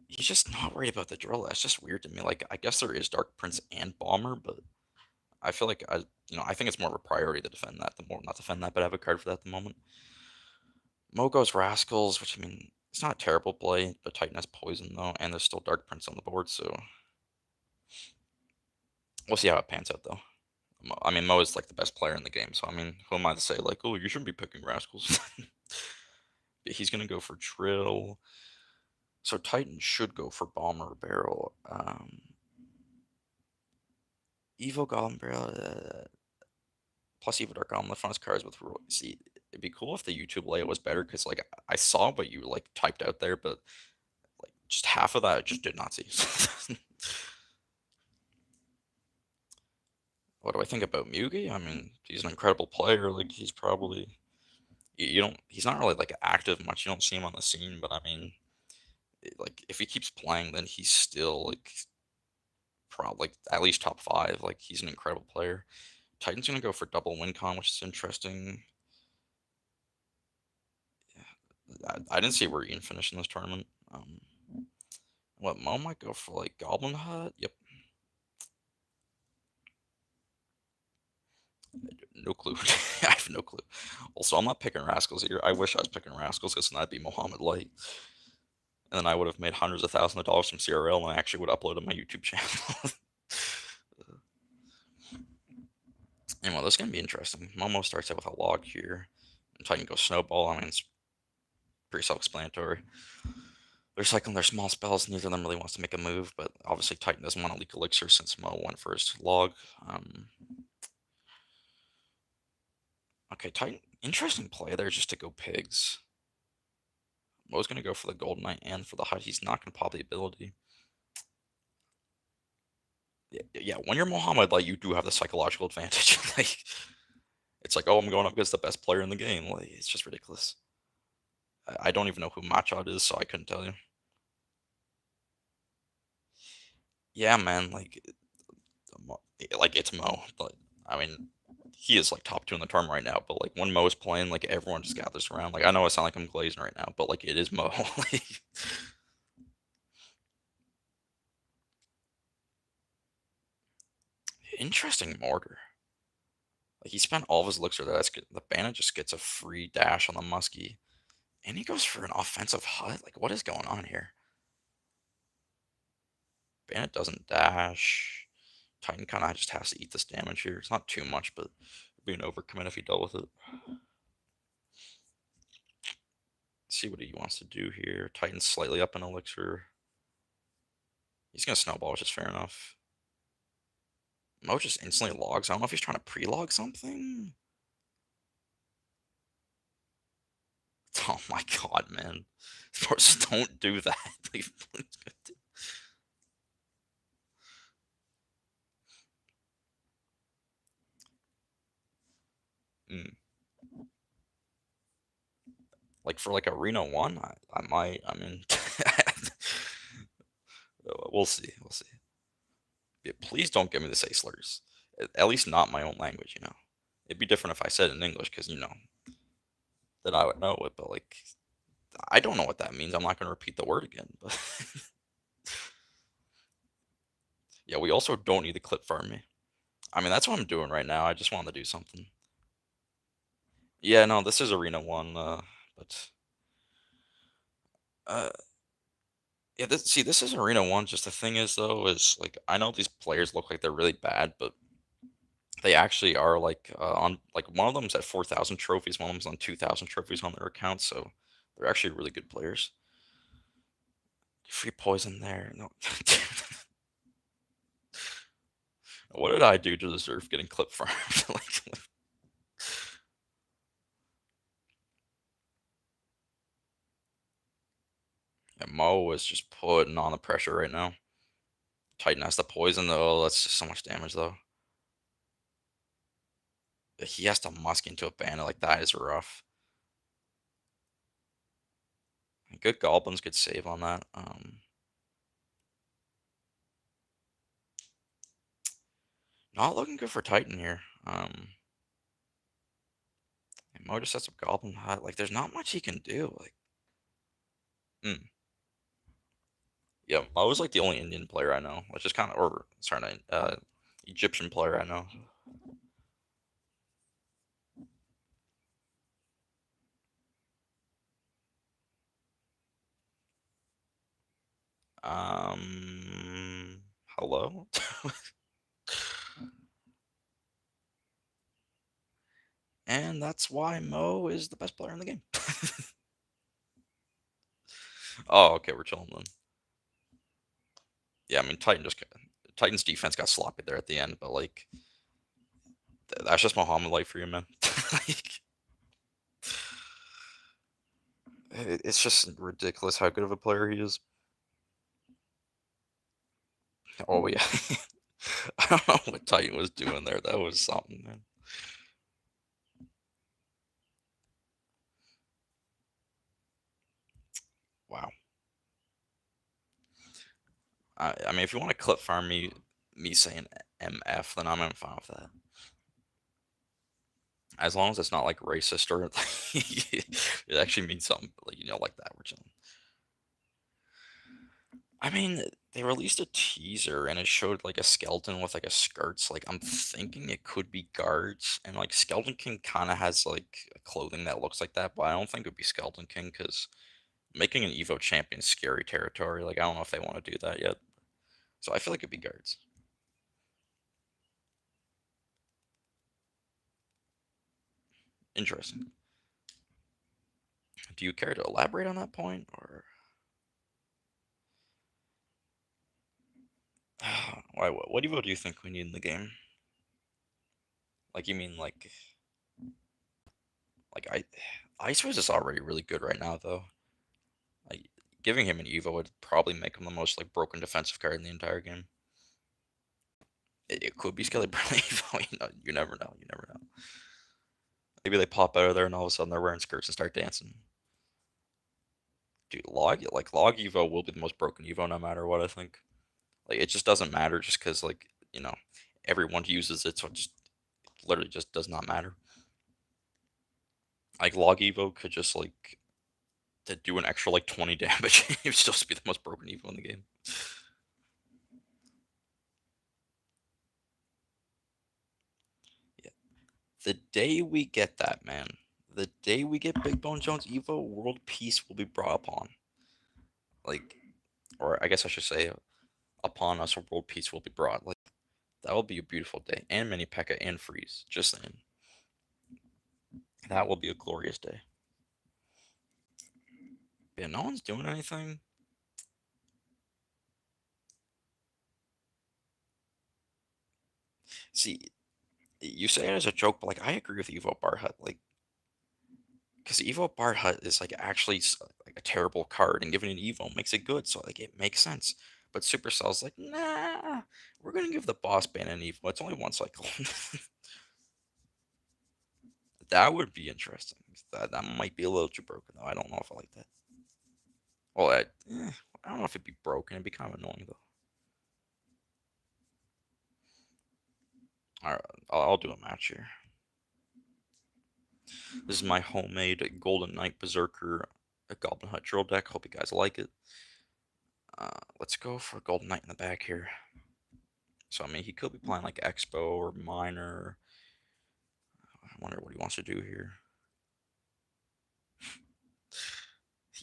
He's just not worried about the drill. That's just weird to me. Like I guess there is Dark Prince and Bomber, but I feel like I think it's more of a priority to defend that than more not defend that, but I have a card for that at the moment. Mogo's Rascals, which I mean, it's not a terrible play, but Titan has Poison though, and there's still Dark Prince on the board, so we'll see how it pans out though. I mean, Mo is like the best player in the game, so I mean, who am I to say like, oh, you shouldn't be picking Rascals? He's gonna go for Drill, so Titan should go for Bomber Barrel. Evo Goblin Barrel. Plus Evo Dark Goblin, the front cards with see. It'd be cool if the YouTube layout was better because like I saw what you like typed out there, but like just half of that I just did not see. What do I think about Mugi? I mean, he's an incredible player. Like he's probably you don't he's not really like active much. You don't see him on the scene, but I mean, like if he keeps playing, then he's still like probably like at least top five. Like he's an incredible player. Titan's gonna go for double win con, which is interesting. I didn't see where Ian finished in this tournament. What Mo might go for like Goblin Hut? Yep. No clue. I have no clue. Also, I'm not picking Rascals here. I wish I was picking Rascals because then I'd be Mohammed Light. And then I would have made hundreds of thousands of dollars from CRL and I actually would upload on my YouTube channel. And well, this is going to be interesting. Momo starts out with a log here. And Titan goes Snowball. I mean, it's pretty self-explanatory. They're cycling their small spells. Neither of them really wants to make a move, but obviously Titan doesn't want to leak Elixir since Mo went first log. Okay, Titan. Interesting play there just to go pigs. Mo's going to go for the Golden Knight and for the HUD. He's not going to pop the ability. Yeah, yeah, when you're Mohammed, like, you do have the psychological advantage. Like, it's like, oh, I'm going up against the best player in the game. Like, it's just ridiculous. I don't even know who Machad is, so I couldn't tell you. Yeah, man, like it's Mo, but I mean, he is like top two in the tournament right now. But like when Mo is playing, like everyone just gathers around. Like I know I sound like I'm glazing right now, but like it is Mo. Like, interesting mortar. Like he spent all of his elixir there. That's good. The Bandit just gets a free dash on the Muskie, and he goes for an offensive hut. Like what is going on here? Bandit doesn't dash. Titan kind of just has to eat this damage here. It's not too much, but it'd be an overcommit if he dealt with it. See what he wants to do here. Titan's slightly up in elixir. He's gonna snowball, which is fair enough. Mo just instantly logs. I don't know if he's trying to pre-log something. Oh my god, man. Sports don't do that. Like, mm. Like for like Arena 1, I might. I mean, we'll see. We'll see. Yeah, please don't give me the say slurs. At least not my own language, you know. It'd be different if I said it in English, because, then I would know it. But, like, I don't know what that means. I'm not going to repeat the word again. But yeah, we also don't need the clip farm me. I mean, that's what I'm doing right now. I just wanted to do something. Yeah, no, this is Arena 1, but, uh, yeah, this is Arena 1, just the thing is, though, is, like, I know these players look like they're really bad, but they actually are, like, on, like, one of them's at 4,000 trophies, one of them's on 2,000 trophies on their account, so they're actually really good players. Free poison there, no. What did I do to deserve getting clip farmed? Like, yeah, Mo is just putting on the pressure right now. Titan has the poison, though. That's just so much damage, though. He has to musk into a bandit like that is rough. Good goblins, good save on that. Not looking good for Titan here. Mo just sets up goblin hut. Like, there's not much he can do. Like, mm. Yeah, Mo is like the only Indian player I know, which is kind of, or sorry, not, Egyptian player I know. Hello. And that's why Mo is the best player in the game. Oh, okay, we're chilling then. Yeah, I mean Titan's defense got sloppy there at the end, but like that's just Muhammad life for you, man. Like, it's just ridiculous how good of a player he is. Oh yeah, I don't know what Titan was doing there. That was something, man. Wow. I mean, if you want to clip farm me saying MF, then I'm fine with that. As long as it's not like racist or it actually means something like like that. We're chilling. I mean, they released a teaser and it showed like a skeleton with like a skirts. Like I'm thinking it could be guards, and like Skeleton King kind of has like clothing that looks like that, but I don't think it would be Skeleton King because making an Evo champion is scary territory. Like I don't know if they want to do that yet. So I feel like it'd be guards. Interesting. Do you care to elaborate on that point, or why? What Evo do you think we need in the game? Like you mean like Like Ice Wiz is already really good right now though. Like giving him an Evo would probably make him the most like broken defensive card in the entire game. It could be Skelly Bradley Evo. You never know. You never know. Maybe they pop out of there and all of a sudden they're wearing skirts and start dancing. Dude, Log Evo will be the most broken Evo no matter what. I think. Like it just doesn't matter just because like everyone uses it, so it just literally just does not matter. Like Log Evo could just like to do an extra like 20 damage. It would still be the most broken Evo in the game. Yeah. The day we get that, man, the day we get Big Bone Jones Evo, world peace will be brought upon. Like, or I guess I should say, upon us, world peace will be brought. Like, that will be a beautiful day. And Mini P.E.K.K.A. and Freeze. Just saying. That will be a glorious day. Yeah, no one's doing anything. See, you say it as a joke, but like I agree with Evo Bar Hut. Like, because Evo Bar Hut is like actually like a terrible card, and giving an Evo makes it good, so like it makes sense. But Supercell's like, nah, we're gonna give the boss ban an Evo. It's only one cycle. That would be interesting. That might be a little too broken though. I don't know if I like that. Well, I don't know if it'd be broken. It'd be kind of annoying though. All right, I'll do a match here. This is my homemade Golden Knight Berserker Goblin Hut drill deck. Hope you guys like it. Let's go for Golden Knight in the back here. So, I mean, he could be playing like Expo or Minor. I wonder what he wants to do here.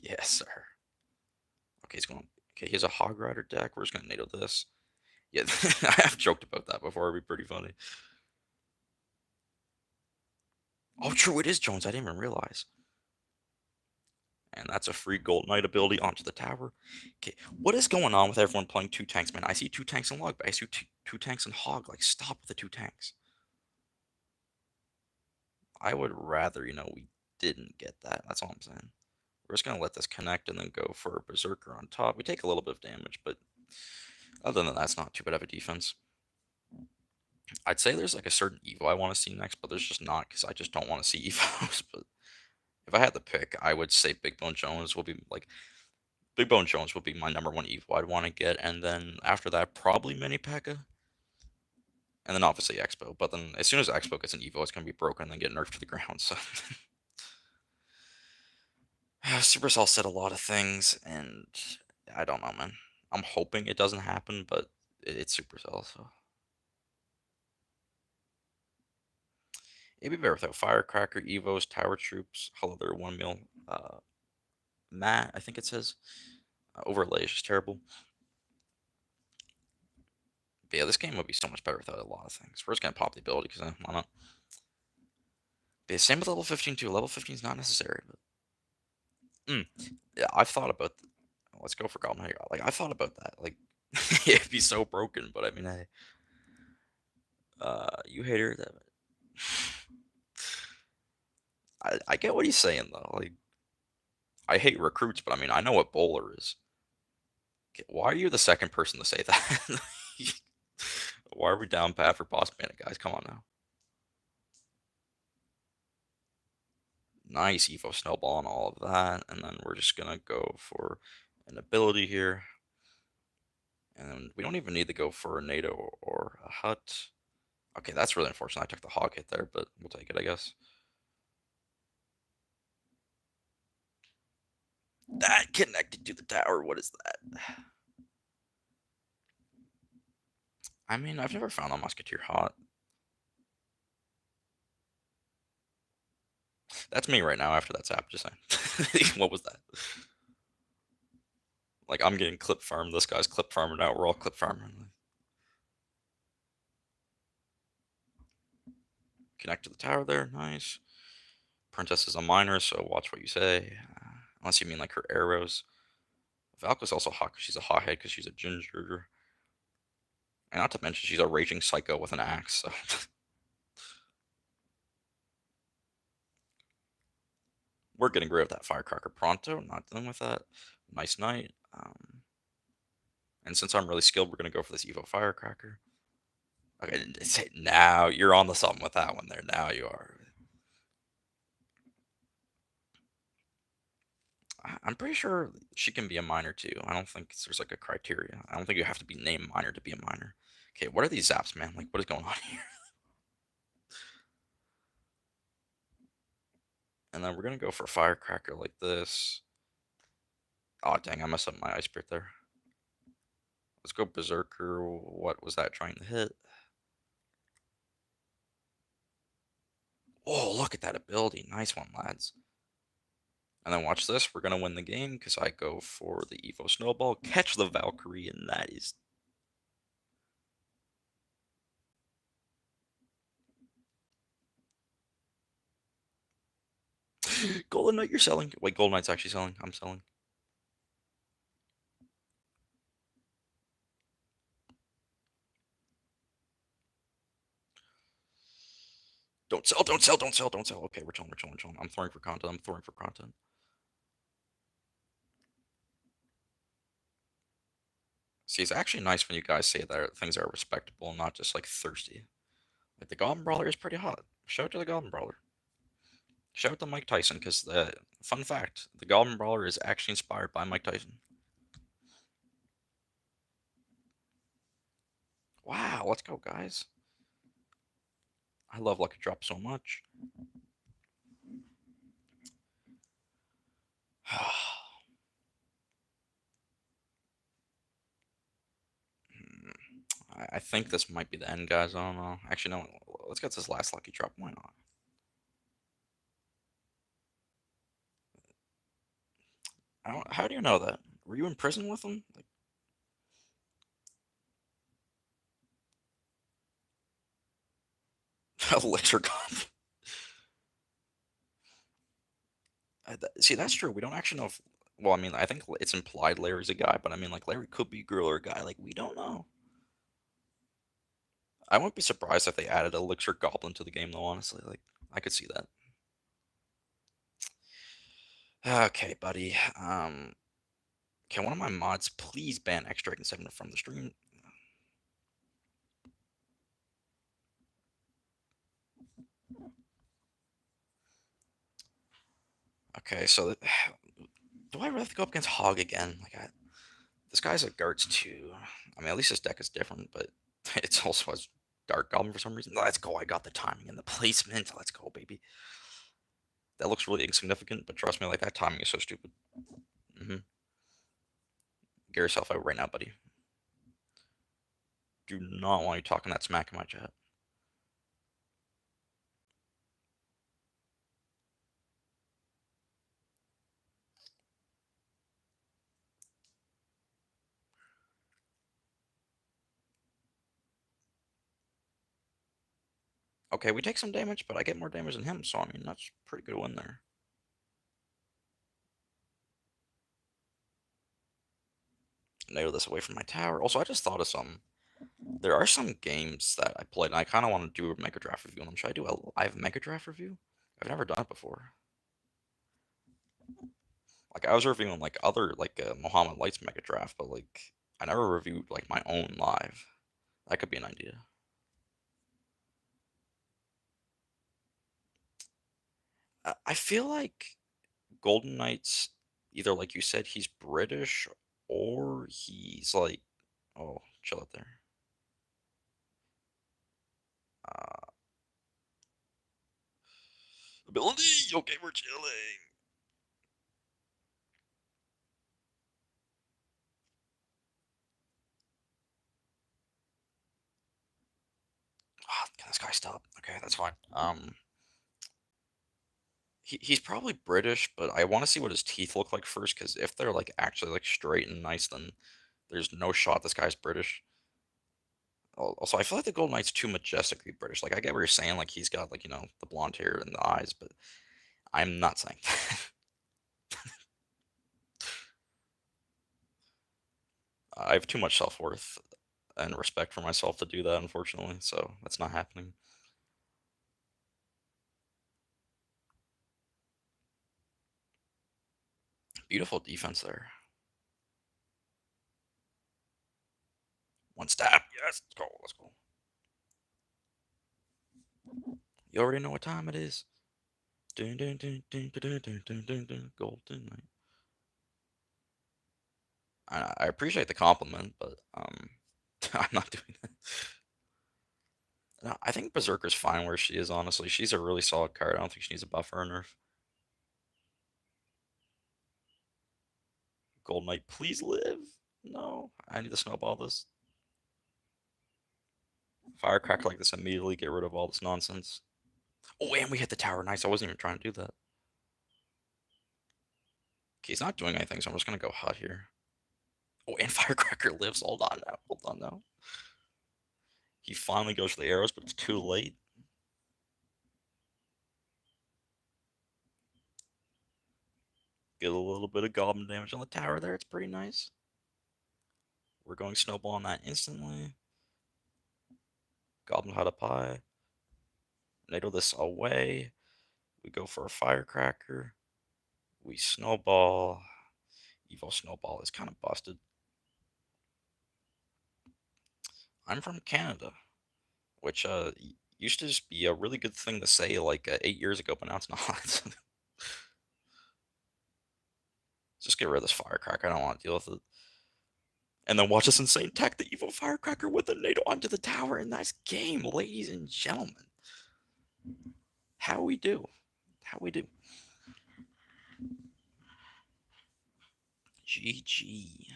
Yes, sir. Okay, he's going. Okay, he has a Hog Rider deck. We're just going to NATO this. Yeah, I have joked about that before. It'd be pretty funny. Oh, true, it is Jones. I didn't even realize. And that's a free Gold Knight ability onto the tower. Okay, what is going on with everyone playing two tanks, man? I see two tanks in Log, but I see two tanks in Hog. Like, stop with the two tanks. I would rather, we didn't get that. That's all I'm saying. We're just going to let this connect and then go for a Berserker on top. We take a little bit of damage, but other than that, it's not too bad of a defense. I'd say there's like a certain Evo I want to see next, but there's just not because I just don't want to see Evos. But if I had to pick, I would say Big Bone Jones will be like Big Bone Jones would be my number one Evo I'd want to get, and then after that, probably Mini P.E.K.K.A. And then obviously Expo. But then as soon as Expo gets an Evo, it's gonna be broken and then get nerfed to the ground. So Supercell said a lot of things, and I don't know, man. I'm hoping it doesn't happen, but it's Supercell, so it'd be better without Firecracker, Evos, Tower Troops, Hello There, 1 mil, Matt, I think it says. Overlay is just terrible. But yeah, this game would be so much better without a lot of things. We're just gonna pop the ability because why not? But yeah, same with level 15 too. Level 15 is not necessary, but yeah, I've thought about. Let's go for Goblin Hunter. Like I thought about that. Like it'd be so broken, but I mean, hey, you hater that. I get what he's saying though. Like I hate recruits, but I mean I know what bowler is. Okay, why are you the second person to say that? Why are we down bad for boss bandit, guys? Come on now. Nice Evo snowball and all of that, and then we're just gonna go for an ability here. And we don't even need to go for a NATO or a hut. Okay, that's really unfortunate. I took the hog hit there, but we'll take it, I guess. That connected to the tower. What is that? I mean, I've never found a musketeer hot. That's me right now after that tap. Just saying. What was that? Like, I'm getting clip farmed. This guy's clip farming out. We're all clip farming. Connect to the tower there. Nice. Princess is a miner, so watch what you say. Unless you mean like her arrows. Valka's also hot because she's a hothead because she's a ginger. And not to mention she's a raging psycho with an axe. So We're getting rid of that firecracker pronto. Not dealing with that. Nice knight. And since I'm really skilled, we're gonna go for this Evo firecracker. Okay, now you're on the something with that one there. Now you are. I'm pretty sure she can be a minor too. I don't think there's like a criteria. I don't think you have to be named minor to be a minor. Okay, what are these zaps, man? Like, what is going on here? And then we're gonna go for firecracker like this. Oh dang, I messed up my ice spirit there. Let's go berserker. What was that trying to hit? Oh, look at that ability. Nice one, lads. And then watch this. We're gonna win the game because I go for the Evo snowball, catch the Valkyrie, and that is Golden Knight. You're selling. Wait, Golden Knight's actually selling. I'm selling. Don't sell, don't sell, don't sell, don't sell. Okay, we're chilling, we're chilling, we're chilling. I'm throwing for content. I'm throwing for content. See, it's actually nice when you guys say that things are respectable and not just like thirsty. Like the Goblin Brawler is pretty hot. Shout out to the Goblin Brawler. Shout out to Mike Tyson because the fun fact, the Goblin Brawler is actually inspired by Mike Tyson. Wow, let's go, guys. I love Lucky Drop so much. I think this might be the end, guys. I don't know. Actually, no. Let's get this last Lucky Drop. Why not? I don't. How do you know that? Were you in prison with him? Like, Elixir Goblin. See, that's true. We don't actually know if. Well, I mean, I think it's implied Larry's a guy, but I mean, like, Larry could be a girl or a guy. Like, we don't know. I wouldn't be surprised if they added Elixir Goblin to the game, though, honestly. Like, I could see that. Okay, buddy. Can one of my mods please ban X-Dragon 7 from the stream? Okay, so do I really have to go up against Hog again? This guy's a Guards too. I mean, at least his deck is different, but it's also has Dark Goblin for some reason. Let's go. I got the timing and the placement. Let's go, baby. That looks really insignificant, but trust me, like, that timing is so stupid. Get yourself out right now, buddy. Do not want you talking that smack in my chat. Okay, we take some damage, but I get more damage than him, so I mean, that's a pretty good win there. Nail this away from my tower. Also, I just thought of something. There are some games that I played, and I kind of want to do a Mega Draft review on them. Should I do a live Mega Draft review? I've never done it before. Like, I was reviewing, like, other, like, Mohammed Light's Mega Draft, but, like, I never reviewed, like, my own live. That could be an idea. I feel like Golden Knight's either, like you said, he's British or he's like, oh, chill out there. Uh, ability. Okay, we're chilling. Oh, can this guy stop? Okay, that's fine. He's probably British, but I want to see what his teeth look like first, because if they're like actually like straight and nice, then there's no shot this guy's British. Also, I feel like the Golden Knight's too majestically British. Like, I get what you're saying, like he's got, like, the blonde hair and the eyes, but I'm not saying that. I have too much self-worth and respect for myself to do that, unfortunately, so that's not happening. Beautiful defense there. One stab. Yes, let's go. Let's go. You already know what time it is. Dun, dun, dun, dun, dun, dun, dun, dun, dun, golden night. I appreciate the compliment, but I'm not doing that. No, I think Berserker's fine where she is. Honestly, she's a really solid card. I don't think she needs a buff or a nerf. Gold Knight, please live. No, I need to snowball this. Firecracker like this immediately. Get rid of all this nonsense. Oh, and we hit the tower. Nice. I wasn't even trying to do that. Okay, he's not doing anything, so I'm just gonna go hot here. Oh, and Firecracker lives. Hold on now. Hold on now. He finally goes for the arrows, but it's too late. Get a little bit of goblin damage on the tower there. It's pretty nice. We're going snowball on that instantly. Goblin had a pie. NATO this away. We go for a firecracker. We snowball. Evo snowball is kind of busted. I'm from Canada, which used to just be a really good thing to say like 8 years ago, but now it's not. Just get rid of this firecracker. I don't want to deal with it. And then watch this insane tech the Evo firecracker with a NATO onto the tower. And nice game, ladies and gentlemen. How we do? How we do? GG.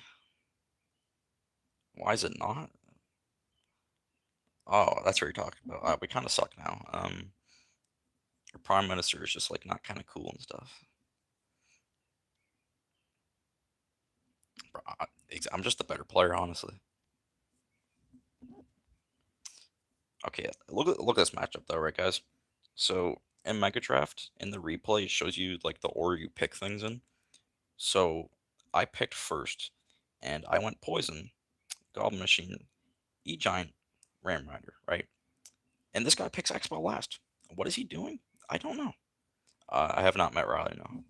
Why is it not? Oh, that's what you're talking about. We kind of suck now. Our prime minister is just like not kind of cool and stuff. I'm just a better player, honestly. Okay, look at this matchup though, right, guys? So in Megadraft, in the replay, it shows you like the order you pick things in. So I picked first, and I went poison, goblin machine, e-giant, ram rider, right? And this guy picks Expo last. What is he doing? I don't know. I have not met Riley, no.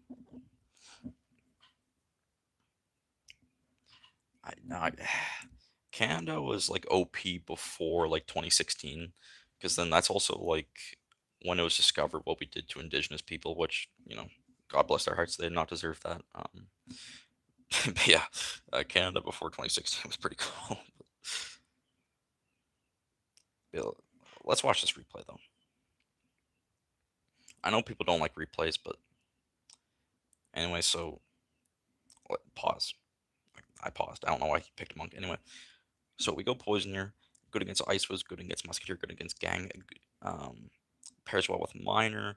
I Canada was like OP before like 2016, because then that's also like when it was discovered what we did to indigenous people, which God bless their hearts, they did not deserve that. But yeah, Canada before 2016 was pretty cool. Yeah, let's watch this replay though. I know people don't like replays, but anyway, so pause. I paused. I don't know why he picked monk. Anyway, so we go poison here. Good against ice was good against musketeer. Good against gang. Pairs well with miner,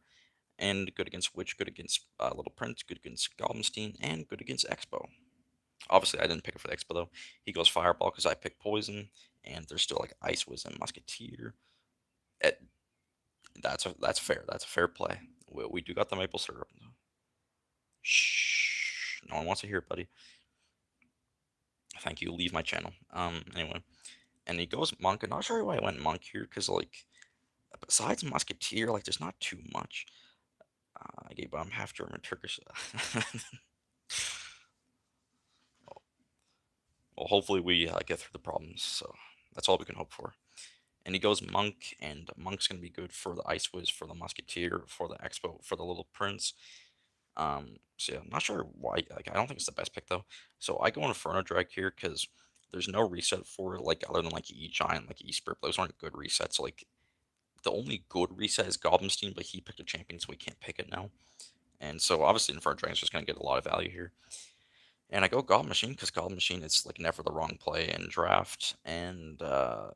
and good against witch. Good against little prince. Good against Goblin, and good against expo. Obviously, I didn't pick it for the expo though. He goes fireball because I picked poison, and there's still like ice was and musketeer. It, that's fair. That's a fair play. We do got the maple syrup. Shh. No one wants to hear it, buddy. Thank you. Leave my channel. Anyway, and he goes monk. I'm not sure why I went monk here, because like besides musketeer, like there's not too much. I gave I'm half German, Turkish. Well, hopefully we get through the problems. So that's all we can hope for. And he goes monk, and monk's gonna be good for the ice whiz, for the musketeer, for the expo, for the little prince. So yeah, I'm not sure why. Like, I don't think it's the best pick though. So I go Inferno Drag here because there's no reset for it, like other than like E Giant, like E Spirit. Those aren't good resets. Like the only good reset is Goblinstein, but he picked a champion, so we can't pick it now. And so obviously Inferno Dragon is just gonna get a lot of value here. And I go Goblin Machine because Goblin Machine is like never the wrong play in draft, and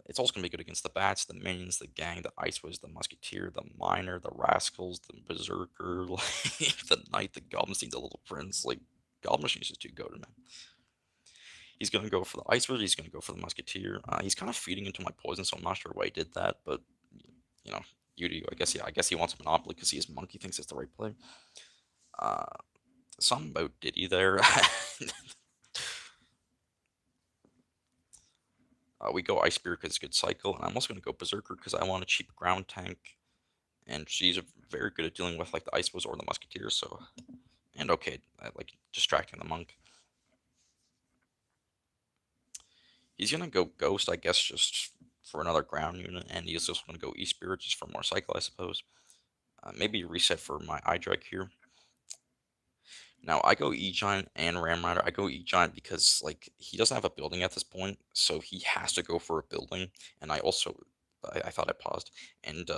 it's also gonna be good against the bats, the minions, the gang, the Ice Wiz, the Musketeer, the Miner, the Rascals, the Berserker, like the Knight, the Goblin Machine, the Little Prince. Like Goblin Machine is just too goated, man. He's gonna go for the Ice Wiz. He's gonna go for the Musketeer. He's kind of feeding into my poison, so I'm not sure why he did that, but you know, you do. I guess yeah. I guess he wants a Monopoly because he is Monkey thinks it's the right play. Uh, Something about Diddy there. We go Ice Spear because it's a good cycle, and I'm also going to go Berserker because I want a cheap ground tank, and she's very good at dealing with like the Ice Wiz or the Musketeer. So, And okay, like distracting the monk. He's gonna go Ghost, I guess, just for another ground unit, and he's also gonna go E-Spirit just for more cycle, I suppose. Maybe reset for my eye drag here. Now I go E-Giant and Ram Rider. I go E-Giant because like he doesn't have a building at this point, so he has to go for a building. And I also, I thought I paused, and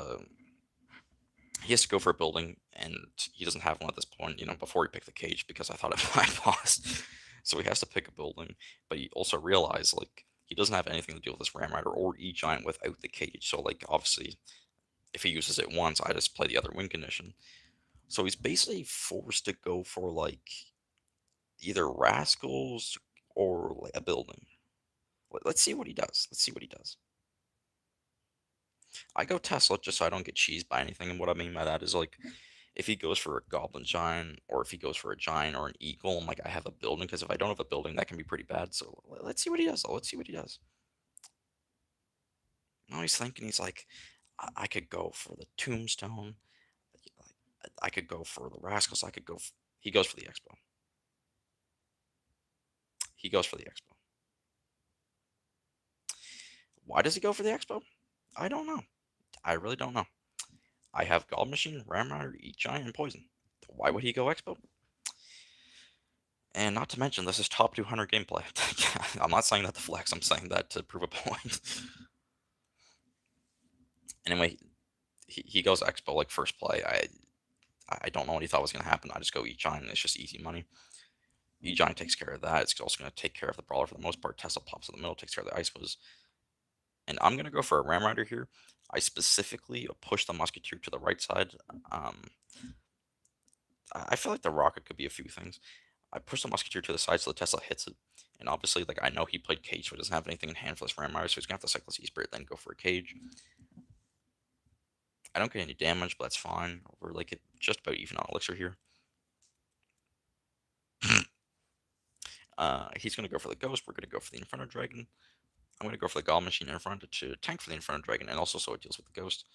he has to go for a building, and he doesn't have one at this point. Before he picked the cage because I thought I paused. So he has to pick a building, but he also realized like he doesn't have anything to do with this Ram Rider or E-Giant without the cage. So like obviously, if he uses it once, I just play the other win condition. So he's basically forced to go for like either rascals or like a building. Let's see what he does. Let's see what he does. I go Tesla just so I don't get cheesed by anything. And what I mean by that is like if he goes for a goblin giant or if he goes for a giant or an eagle, and like I have a building, because if I don't have a building, that can be pretty bad. So let's see what he does. Though. Let's see what he does. Now he's thinking he's like, I could go for the tombstone. I could go for the rascals. I could go. He goes for the expo. He goes for the expo. Why does he go for the expo? I don't know. I really don't know. I have Goblin Machine, Ramrider, Eat Giant, and Poison. Why would he go Expo? And not to mention, this is top 200 gameplay. I'm not saying that to flex, I'm saying that to prove a point. Anyway, he goes Expo like first play. I don't know what he thought was going to happen. I just go Eat Giant, it's just easy money. Eat Giant takes care of that. It's also going to take care of the Brawler for the most part. Tesla pops in the middle, takes care of the Ice Wiz. And I'm going to go for a Ram Rider here. I specifically push the Musketeer to the right side. Um, I feel like the Rocket could be a few things. I push the Musketeer to the side so the Tesla hits it. And obviously, like I know he played Cage, so he doesn't have anything in hand for this Ram Rider, so he's gonna have to cycle his E-Spirit, then go for a Cage. I don't get any damage, but that's fine. We're like just about even on Elixir here. He's gonna go for the Ghost. We're gonna go for the Inferno Dragon. I'm gonna go for the Goblin Machine in front to tank for the Inferno Dragon, and also so it deals with the Ghost.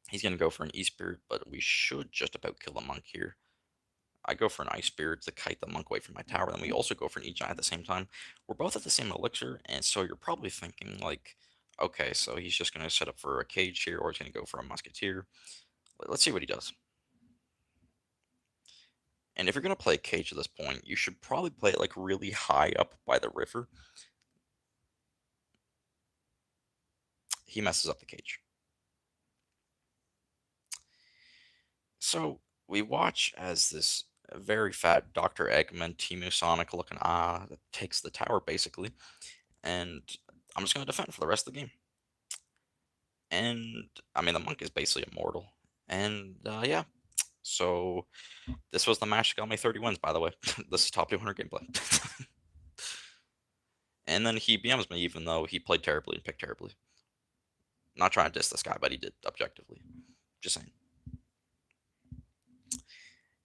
He's gonna go for an E-Spirit, but we should just about kill the Monk here. I go for an Ice Spirit to kite the monk away from my tower. Then we also go for an E-Giant at the same time. We're both at the same elixir, and so you're probably thinking, like, okay, so he's just going to set up for a cage here, or he's going to go for a musketeer. Let's see what he does. And if you're going to play a cage at this point, you should probably play it like really high up by the river. He messes up the cage. So we watch as this very fat Dr. Eggman, Timu Sonic looking takes the tower basically, and I'm just going to defend for the rest of the game. And I mean, the monk is basically immortal. And yeah, so this was the match that got me 30 wins, by the way. This is top 200 gameplay. And then he BMs me, even though he played terribly and picked terribly. Not trying to diss this guy, but he did objectively. Just saying.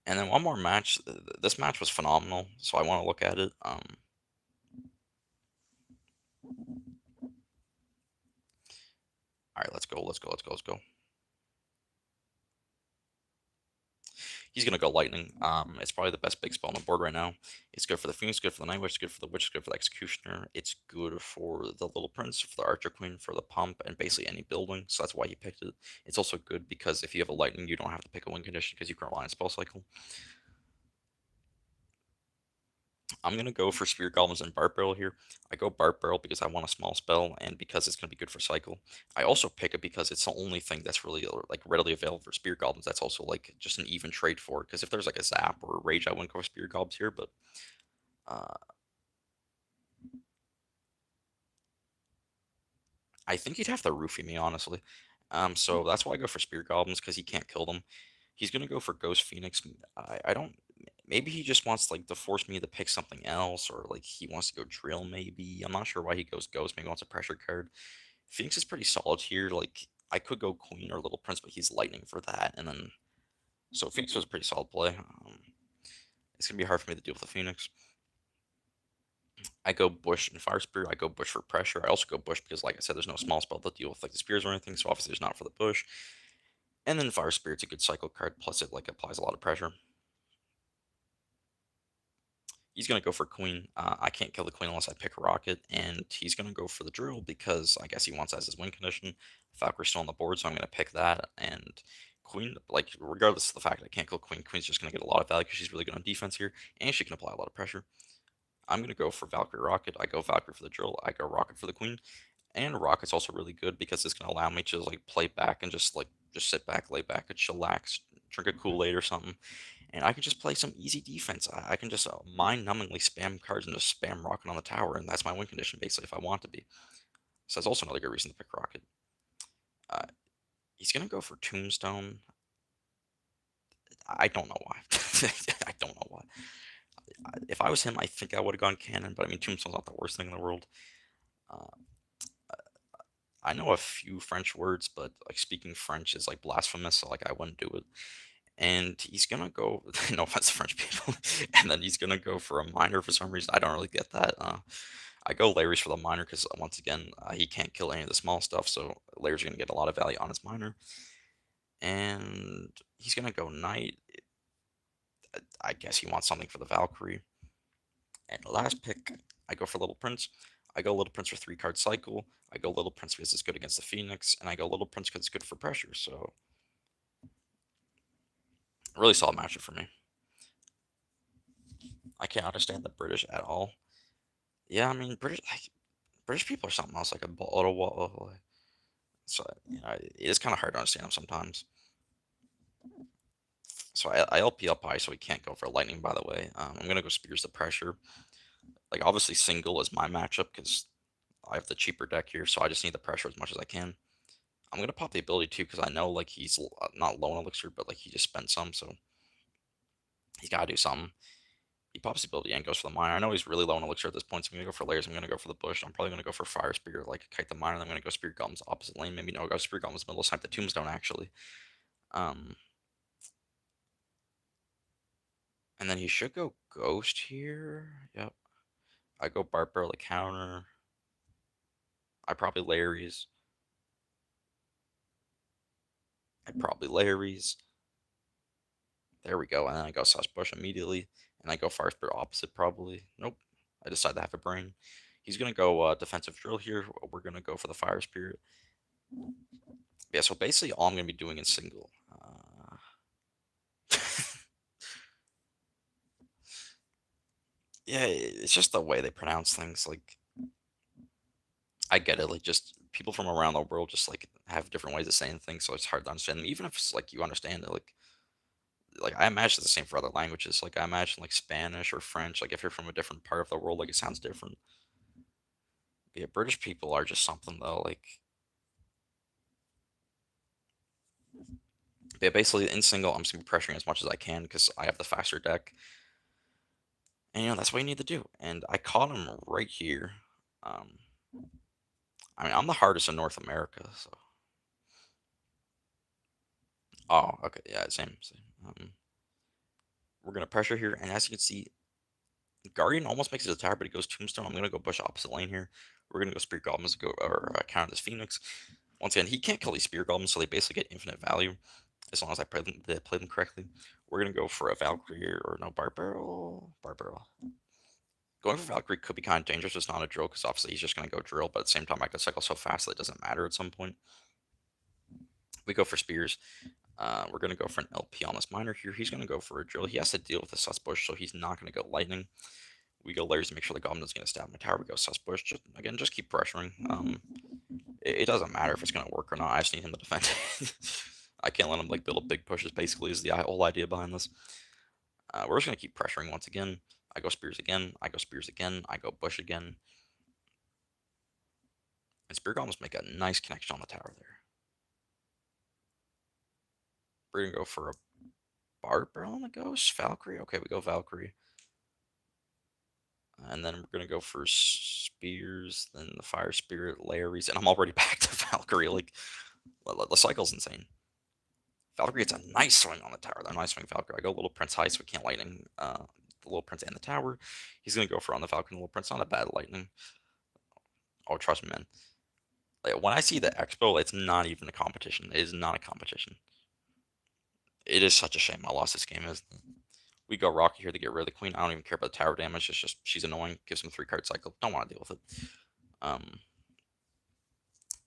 And then one more match. This match was phenomenal, so I want to look at it. All right, let's go. Let's go. Let's go. Let's go. He's gonna go lightning. It's probably the best big spell on the board right now. It's good for the Phoenix, good for the Night Witch, good for the Witch, good for the Executioner. It's good for the Little Prince, for the Archer Queen, for the Pump, and basically any building. So that's why he picked it. It's also good because if you have a lightning, you don't have to pick a win condition because you can rely on spell cycle. I'm gonna go for Spear Goblins and Bart Barrel here. I go Bart Barrel because I want a small spell and because it's gonna be good for cycle. I also pick it because it's the only thing that's really like readily available for Spear Goblins. That's also like just an even trade for it. Because if there's like a Zap or a Rage, I wouldn't go for Spear Goblins here. But uh, I think he'd have to roofie me honestly. So that's why I go for Spear Goblins because he can't kill them. He's gonna go for Ghost Phoenix. I don't. Maybe he just wants like to force me to pick something else, or like he wants to go drill. Maybe I'm not sure why he goes Ghost. Maybe he wants a pressure card. Phoenix is pretty solid here. Like I could go Queen or Little Prince, but he's Lightning for that, and then so Phoenix was a pretty solid play. It's gonna be hard for me to deal with the Phoenix. I go Bush and Fire Spear. I go Bush for pressure. I also go Bush because, like I said, there's no small spell to deal with like the spears or anything. So obviously, there's not for the Bush. And then Fire Spirit's a good cycle card. Plus, it like applies a lot of pressure. He's gonna go for queen. I can't kill the queen unless I pick rocket, and he's gonna go for the drill because I guess he wants that as his win condition. Valkyrie's still on the board, so I'm gonna pick that. And queen, like regardless of the fact that I can't kill queen, queen's just gonna get a lot of value because she's really good on defense here, and she can apply a lot of pressure. I'm gonna go for Valkyrie rocket. I go Valkyrie for the drill. I go rocket for the queen, and rocket's also really good because it's gonna allow me to like play back and just sit back, lay back, and chillax, drink a Kool-Aid or something, and I can just play some easy defense. I can just mind-numbingly spam cards and just spam rocket on the tower, and that's my win condition basically if I want to be. So that's also another good reason to pick rocket. Uh, he's gonna go for tombstone. I don't know why. I don't know why. If I was him, I think I would have gone cannon, but I mean tombstone's not the worst thing in the world. Uh, I know a few French words, but like speaking French is like blasphemous, so like I wouldn't do it. And he's gonna go, no offense to French people, and then he's gonna go for a minor for some reason. I don't really get that. I go Larry's for the minor because once again, he can't kill any of the small stuff, so Larry's gonna get a lot of value on his minor. And he's gonna go knight. I guess he wants something for the Valkyrie. And last pick, I go for Little Prince. I go Little Prince for 3 card cycle. I go Little Prince because it's good against the Phoenix, and I go Little Prince because it's good for pressure. So really solid matchup for me. I can't understand the British at all. Yeah, I mean British people are something else. Like a bottle. So it is kind of hard to understand them sometimes. So I LP up high, so we can't go for lightning. By the way, I'm gonna go spears the pressure. Like obviously single is my matchup because I have the cheaper deck here, so I just need the pressure as much as I can. I'm gonna pop the ability too because I know like he's not low on elixir, but like he just spent some, so he's gotta do something. He pops the ability and goes for the miner. I know he's really low on elixir at this point, so I'm gonna go for layers. I'm gonna go for the bush. I'm probably gonna go for fire spirit, like kite the miner. And I'm gonna go spirit goblins opposite lane. Maybe no, go spirit goblins middle. Snipe the tombstone actually. Um, and then he should go ghost here. Yep. I go Bart Barrel to counter. I probably Larry's. I probably Larry's. There we go. And then I go Sus Bush immediately. And I go Fire Spirit opposite probably. Nope. I decide to have a brain. He's going to go defensive drill here. We're going to go for the Fire Spirit. Yeah, so basically all I'm going to be doing is single. Yeah, it's just the way they pronounce things. Like, I get it. Like, just people from around the world just like have different ways of saying things, so it's hard to understand them. Even if it's like you understand it, like I imagine it's the same for other languages. Like I imagine like Spanish or French. Like if you're from a different part of the world, like it sounds different. But yeah, British people are just something though. Like yeah, basically in single, I'm just gonna be pressuring as much as I can because I have the faster deck, and that's what you need to do. And I caught him right here. Um, I mean, I'm the hardest in North America, so oh, okay, yeah, same. We're gonna pressure here, and as you can see, Guardian almost makes it a tower, but he goes Tombstone. I'm gonna go Bush opposite lane here. We're gonna go Spirit Goblins to go or counter this Phoenix. Once again, he can't kill these Spirit Goblins, so they basically get infinite value as long as I play them correctly. We're gonna go for a Valkyrie or no Barbarrel. Barbarrel. Going for Valkyrie could be kind of dangerous. It's not a drill because obviously he's just gonna go drill, but at the same time I could cycle so fast that it doesn't matter at some point. We go for Spears. We're gonna go for an LP on this miner here. He's gonna go for a drill. He has to deal with the Sus Bush, so he's not gonna go Lightning. We go layers to make sure the goblin is going to stab my tower. We go sus bush. Just keep pressuring. It doesn't matter if it's going to work or not. I just need him to defend. I can't let him like build a big pushes. Basically, is the whole idea behind this. We're just going to keep pressuring once again. I go spears again. I go spears again. I go bush again. And spear goblins make a nice connection on the tower there. We're going to go for a Bart Barrel on the ghost. Valkyrie. Okay, we go Valkyrie. And then we're gonna go for spears, then the fire spirit, Larry's, and I'm already back to Valkyrie. Like the cycle's insane. Valkyrie gets a nice swing on the tower. A nice swing Valkyrie. I go Little Prince high, so we can't lightning the Little Prince and the tower. He's gonna go for on the Falcon Little Prince. Not a bad lightning. Oh, trust me, man. Like, when I see the Expo, it's not even a competition. It is not a competition. It is such a shame I lost this game. Is We go Rocky here to get rid of the queen. I don't even care about the tower damage. It's just she's annoying. Gives him 3 card cycle. Don't want to deal with it.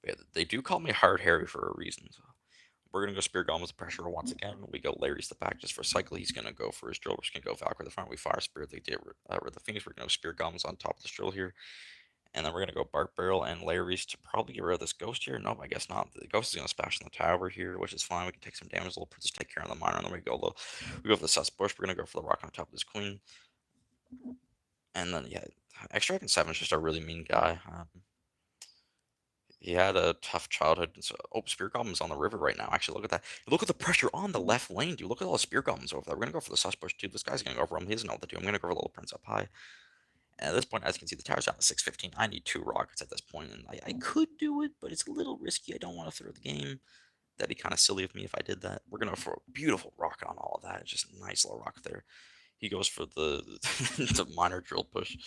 Yeah, they do call me Hard Harry for a reason. So we're gonna go Spear Golem with the pressure once again. We go Larry's the back just for a cycle. He's gonna go for his drill. We're just gonna go Valkyrie the front. We fire Spirit. They get rid of the Phoenix. We're gonna go Spear Golems on top of this drill here. And then we're going to go Bark Barrel and Larry's to probably get rid of this Ghost here. Nope, I guess not. The Ghost is going to splash on the tower here, which is fine. We can take some damage. A little just take care of the miner. And then we go for the Sus Bush. We're going to go for the Rock on top of this Queen. And then, yeah, Extract 7 is just a really mean guy. He had a tough childhood. So, oh, Spear Goblin's on the river right now. Actually, look at that. Look at the pressure on the left lane, dude. Look at all the Spear Goblins over there. We're going to go for the Sus Bush, too. This guy's going to go for him. He doesn't know what to do. I'm going to go for the Little Prince up high. And at this point, as you can see, the tower's down to 615. I need 2 rockets at this point, and I could do it, but it's a little risky. I don't want to throw the game. That'd be kind of silly of me if I did that. We're going to throw a beautiful rocket on all of that. It's just a nice little rocket there. He goes for the, the minor drill push.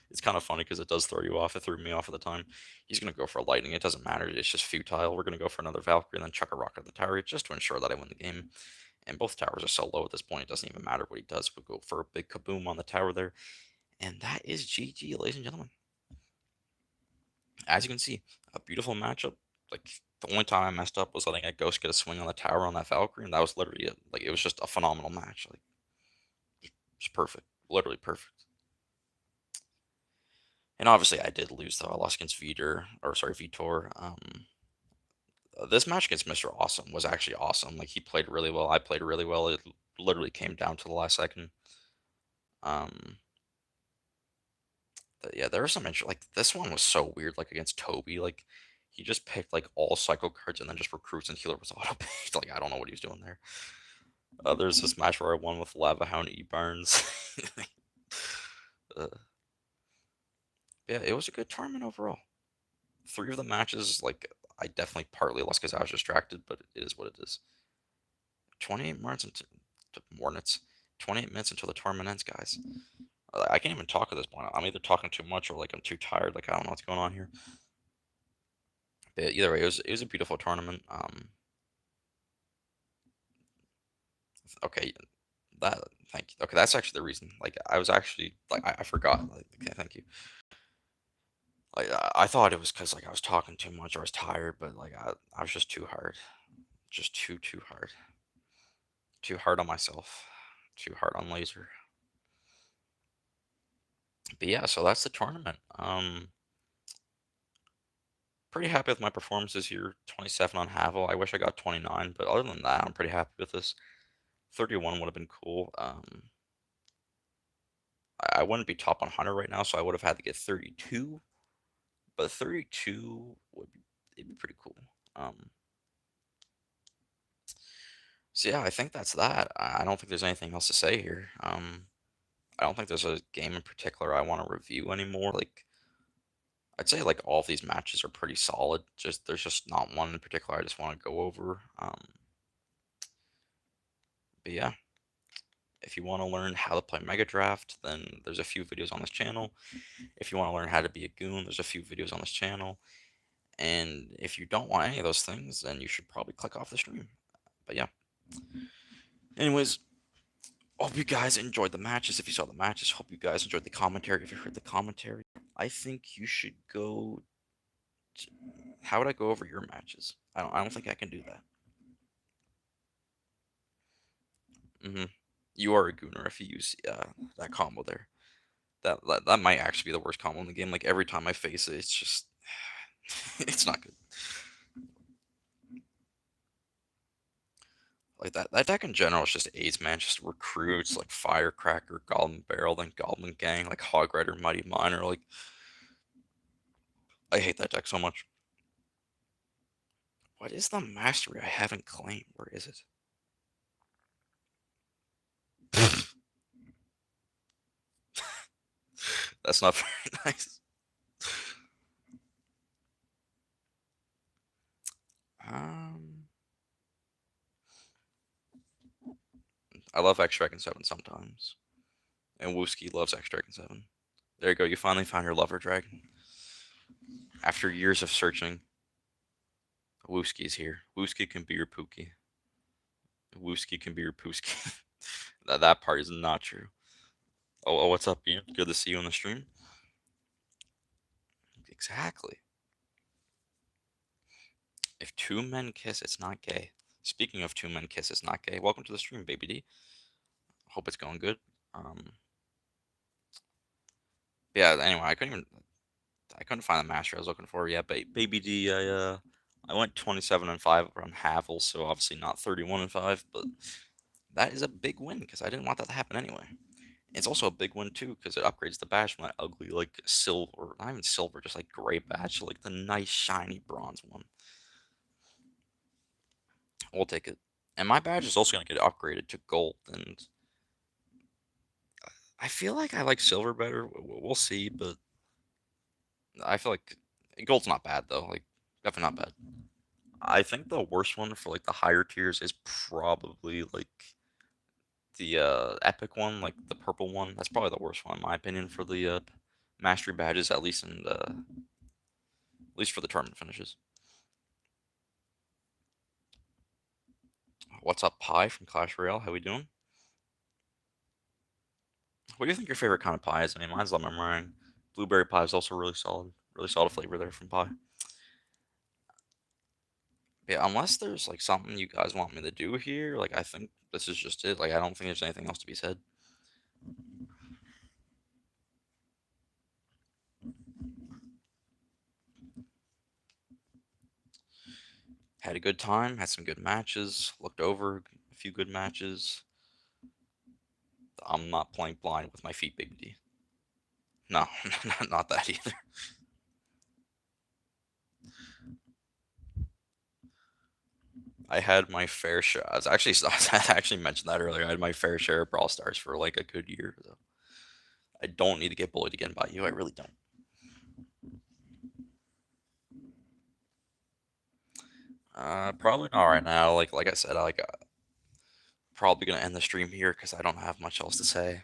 It's kind of funny because it does throw you off. It threw me off at the time. He's going to go for a lightning. It doesn't matter. It's just futile. We're going to go for another Valkyrie and then chuck a rocket at the tower just to ensure that I win the game. And both towers are so low at this point, it doesn't even matter what he does. We'll go for a big kaboom on the tower there. And that is GG, ladies and gentlemen. As you can see, a beautiful matchup. Like, the only time I messed up was letting a Ghost get a swing on the tower on that Valkyrie, and that was literally it. Like, it was just a phenomenal match. Like, just perfect. Literally perfect. And obviously, I did lose, though. I lost against Vitor. This match against Mr. Awesome was actually awesome. Like, he played really well. I played really well. It literally came down to the last second. Um, yeah, there were some like this one was so weird. Like against Toby, like he just picked like all cycle cards and then just recruits and healer was auto picked. Like I don't know what he was doing there. There's this match where I won with Lava Hound E Burns. uh, yeah, it was a good tournament overall. 3 of the matches, like I definitely partly lost because I was distracted, but it is what it is. 28 minutes into Mornits. 28 minutes until the tournament ends, guys. I can't even talk at this point. I'm either talking too much or like I'm too tired. Like I don't know what's going on here. But either way, it was a beautiful tournament. Okay, that thank you. Okay, that's actually the reason. Like I was actually like I forgot. Like okay, thank you. Like I thought it was because like I was talking too much or I was tired, but like I was just too hard, just too hard, too hard on myself, too hard on laser. But yeah, so that's the tournament. Pretty happy with my performances here. 27 on Havel. I wish I got 29, but other than that, I'm pretty happy with this. 31 would have been cool. I wouldn't be top 100 right now, so I would have had to get 32. But 32 would be it'd be pretty cool. So yeah, I think that's that. I don't think there's anything else to say here. I don't think there's a game in particular I want to review anymore. Like I'd say like all of these matches are pretty solid. Just there's just not one in particular I just want to go over. But yeah, if you want to learn how to play Megadraft, then there's a few videos on this channel. If you want to learn how to be a goon, there's a few videos on this channel. And if you don't want any of those things, then you should probably click off the stream. But yeah. Anyways, hope you guys enjoyed the matches. If you saw the matches, hope you guys enjoyed the commentary. If you heard the commentary, I think you should go. How would I go over your matches? I don't think I can do that. You are a gooner if you use that combo there. That might actually be the worst combo in the game. Like every time I face it, it's just it's not good. Like that deck in general is just AIDS, man. Just recruits like Firecracker, Goblin Barrel, then Goblin Gang, like Hog Rider, Mighty Miner. Like I hate that deck so much. What is the mastery I haven't claimed? Where is it? That's not very nice. Um, I love X Dragon 7 sometimes. And Wooski loves X Dragon 7. There you go, you finally found your lover dragon. After years of searching, Wooski's here. Wooski can be your Pookie. Wooski can be your Pooski. That part is not true. Oh, what's up, Ian? Good to see you on the stream. Exactly. If two men kiss, it's not gay. Speaking of two men kiss, it's not gay. Welcome to the stream, baby D. Hope it's going good. Yeah. Anyway, I couldn't find the master I was looking for. Yeah, baby D. I went 27-5 on Havel, so obviously not 31-5, but that is a big win because I didn't want that to happen anyway. It's also a big one too because it upgrades the badge from that ugly like silver, not even silver, just like gray badge to like the nice shiny bronze one. We'll take it. And my badge is also gonna get upgraded to gold, and I feel like I like silver better. We'll see, but I feel like gold's not bad though. Like definitely not bad. I think the worst one for like the higher tiers is probably like the epic one, like the purple one. That's probably the worst one in my opinion for the mastery badges, at least for the tournament finishes. What's up, Pie from Clash Royale? How we doing? What do you think your favorite kind of pie is? I mean, mine's lemon meringue. Blueberry pie is also really solid flavor there from pie. Yeah, unless there's like something you guys want me to do here, like I think this is just it. Like I don't think there's anything else to be said. Had a good time, had some good matches, looked over a few good matches. I'm not playing blind with my feet, baby D. No, not that either. I had my fair share. I was actually I actually mentioned that earlier. I had my fair share of Brawl Stars for like a good year. So I don't need to get bullied again by you. I really don't. Probably not right now. Like I said, probably gonna end the stream here because I don't have much else to say.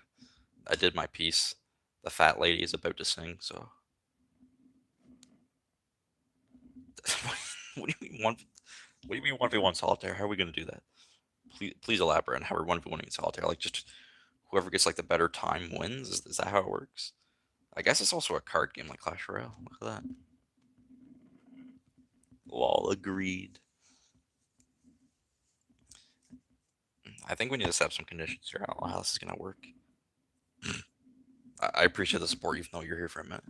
I did my piece. The fat lady is about to sing. So what do you mean one? What do you mean 1v1 solitaire? How are we gonna do that? Please elaborate on how we're 1v1 in solitaire. Like just whoever gets like the better time wins. Is that how it works? I guess it's also a card game like Clash Royale. Look at that. Lol, agreed. I think we need to set up some conditions here. I don't know how this is gonna work. I appreciate the support, even though you're here for a minute.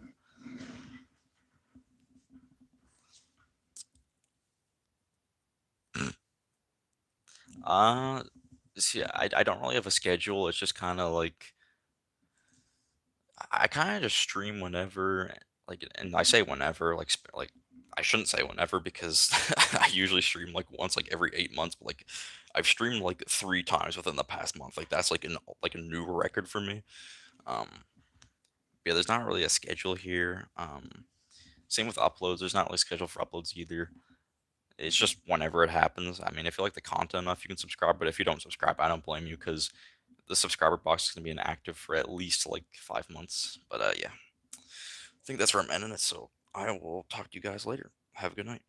Uh, see, I don't really have a schedule. It's just kind of like I kind of just stream whenever, like, and I say whenever, like I shouldn't say whenever because I usually stream like once like every 8 months. But like I've streamed like 3 times within the past month. Like that's like a new record for me. Um, yeah, there's not really a schedule here. Same with uploads. There's not really a schedule for uploads either. It's just whenever it happens. I mean, if you like the content enough, you can subscribe. But if you don't subscribe, I don't blame you because the subscriber box is gonna be inactive for at least like 5 months. But yeah, I think that's where I'm ending it. So I will talk to you guys later. Have a good night.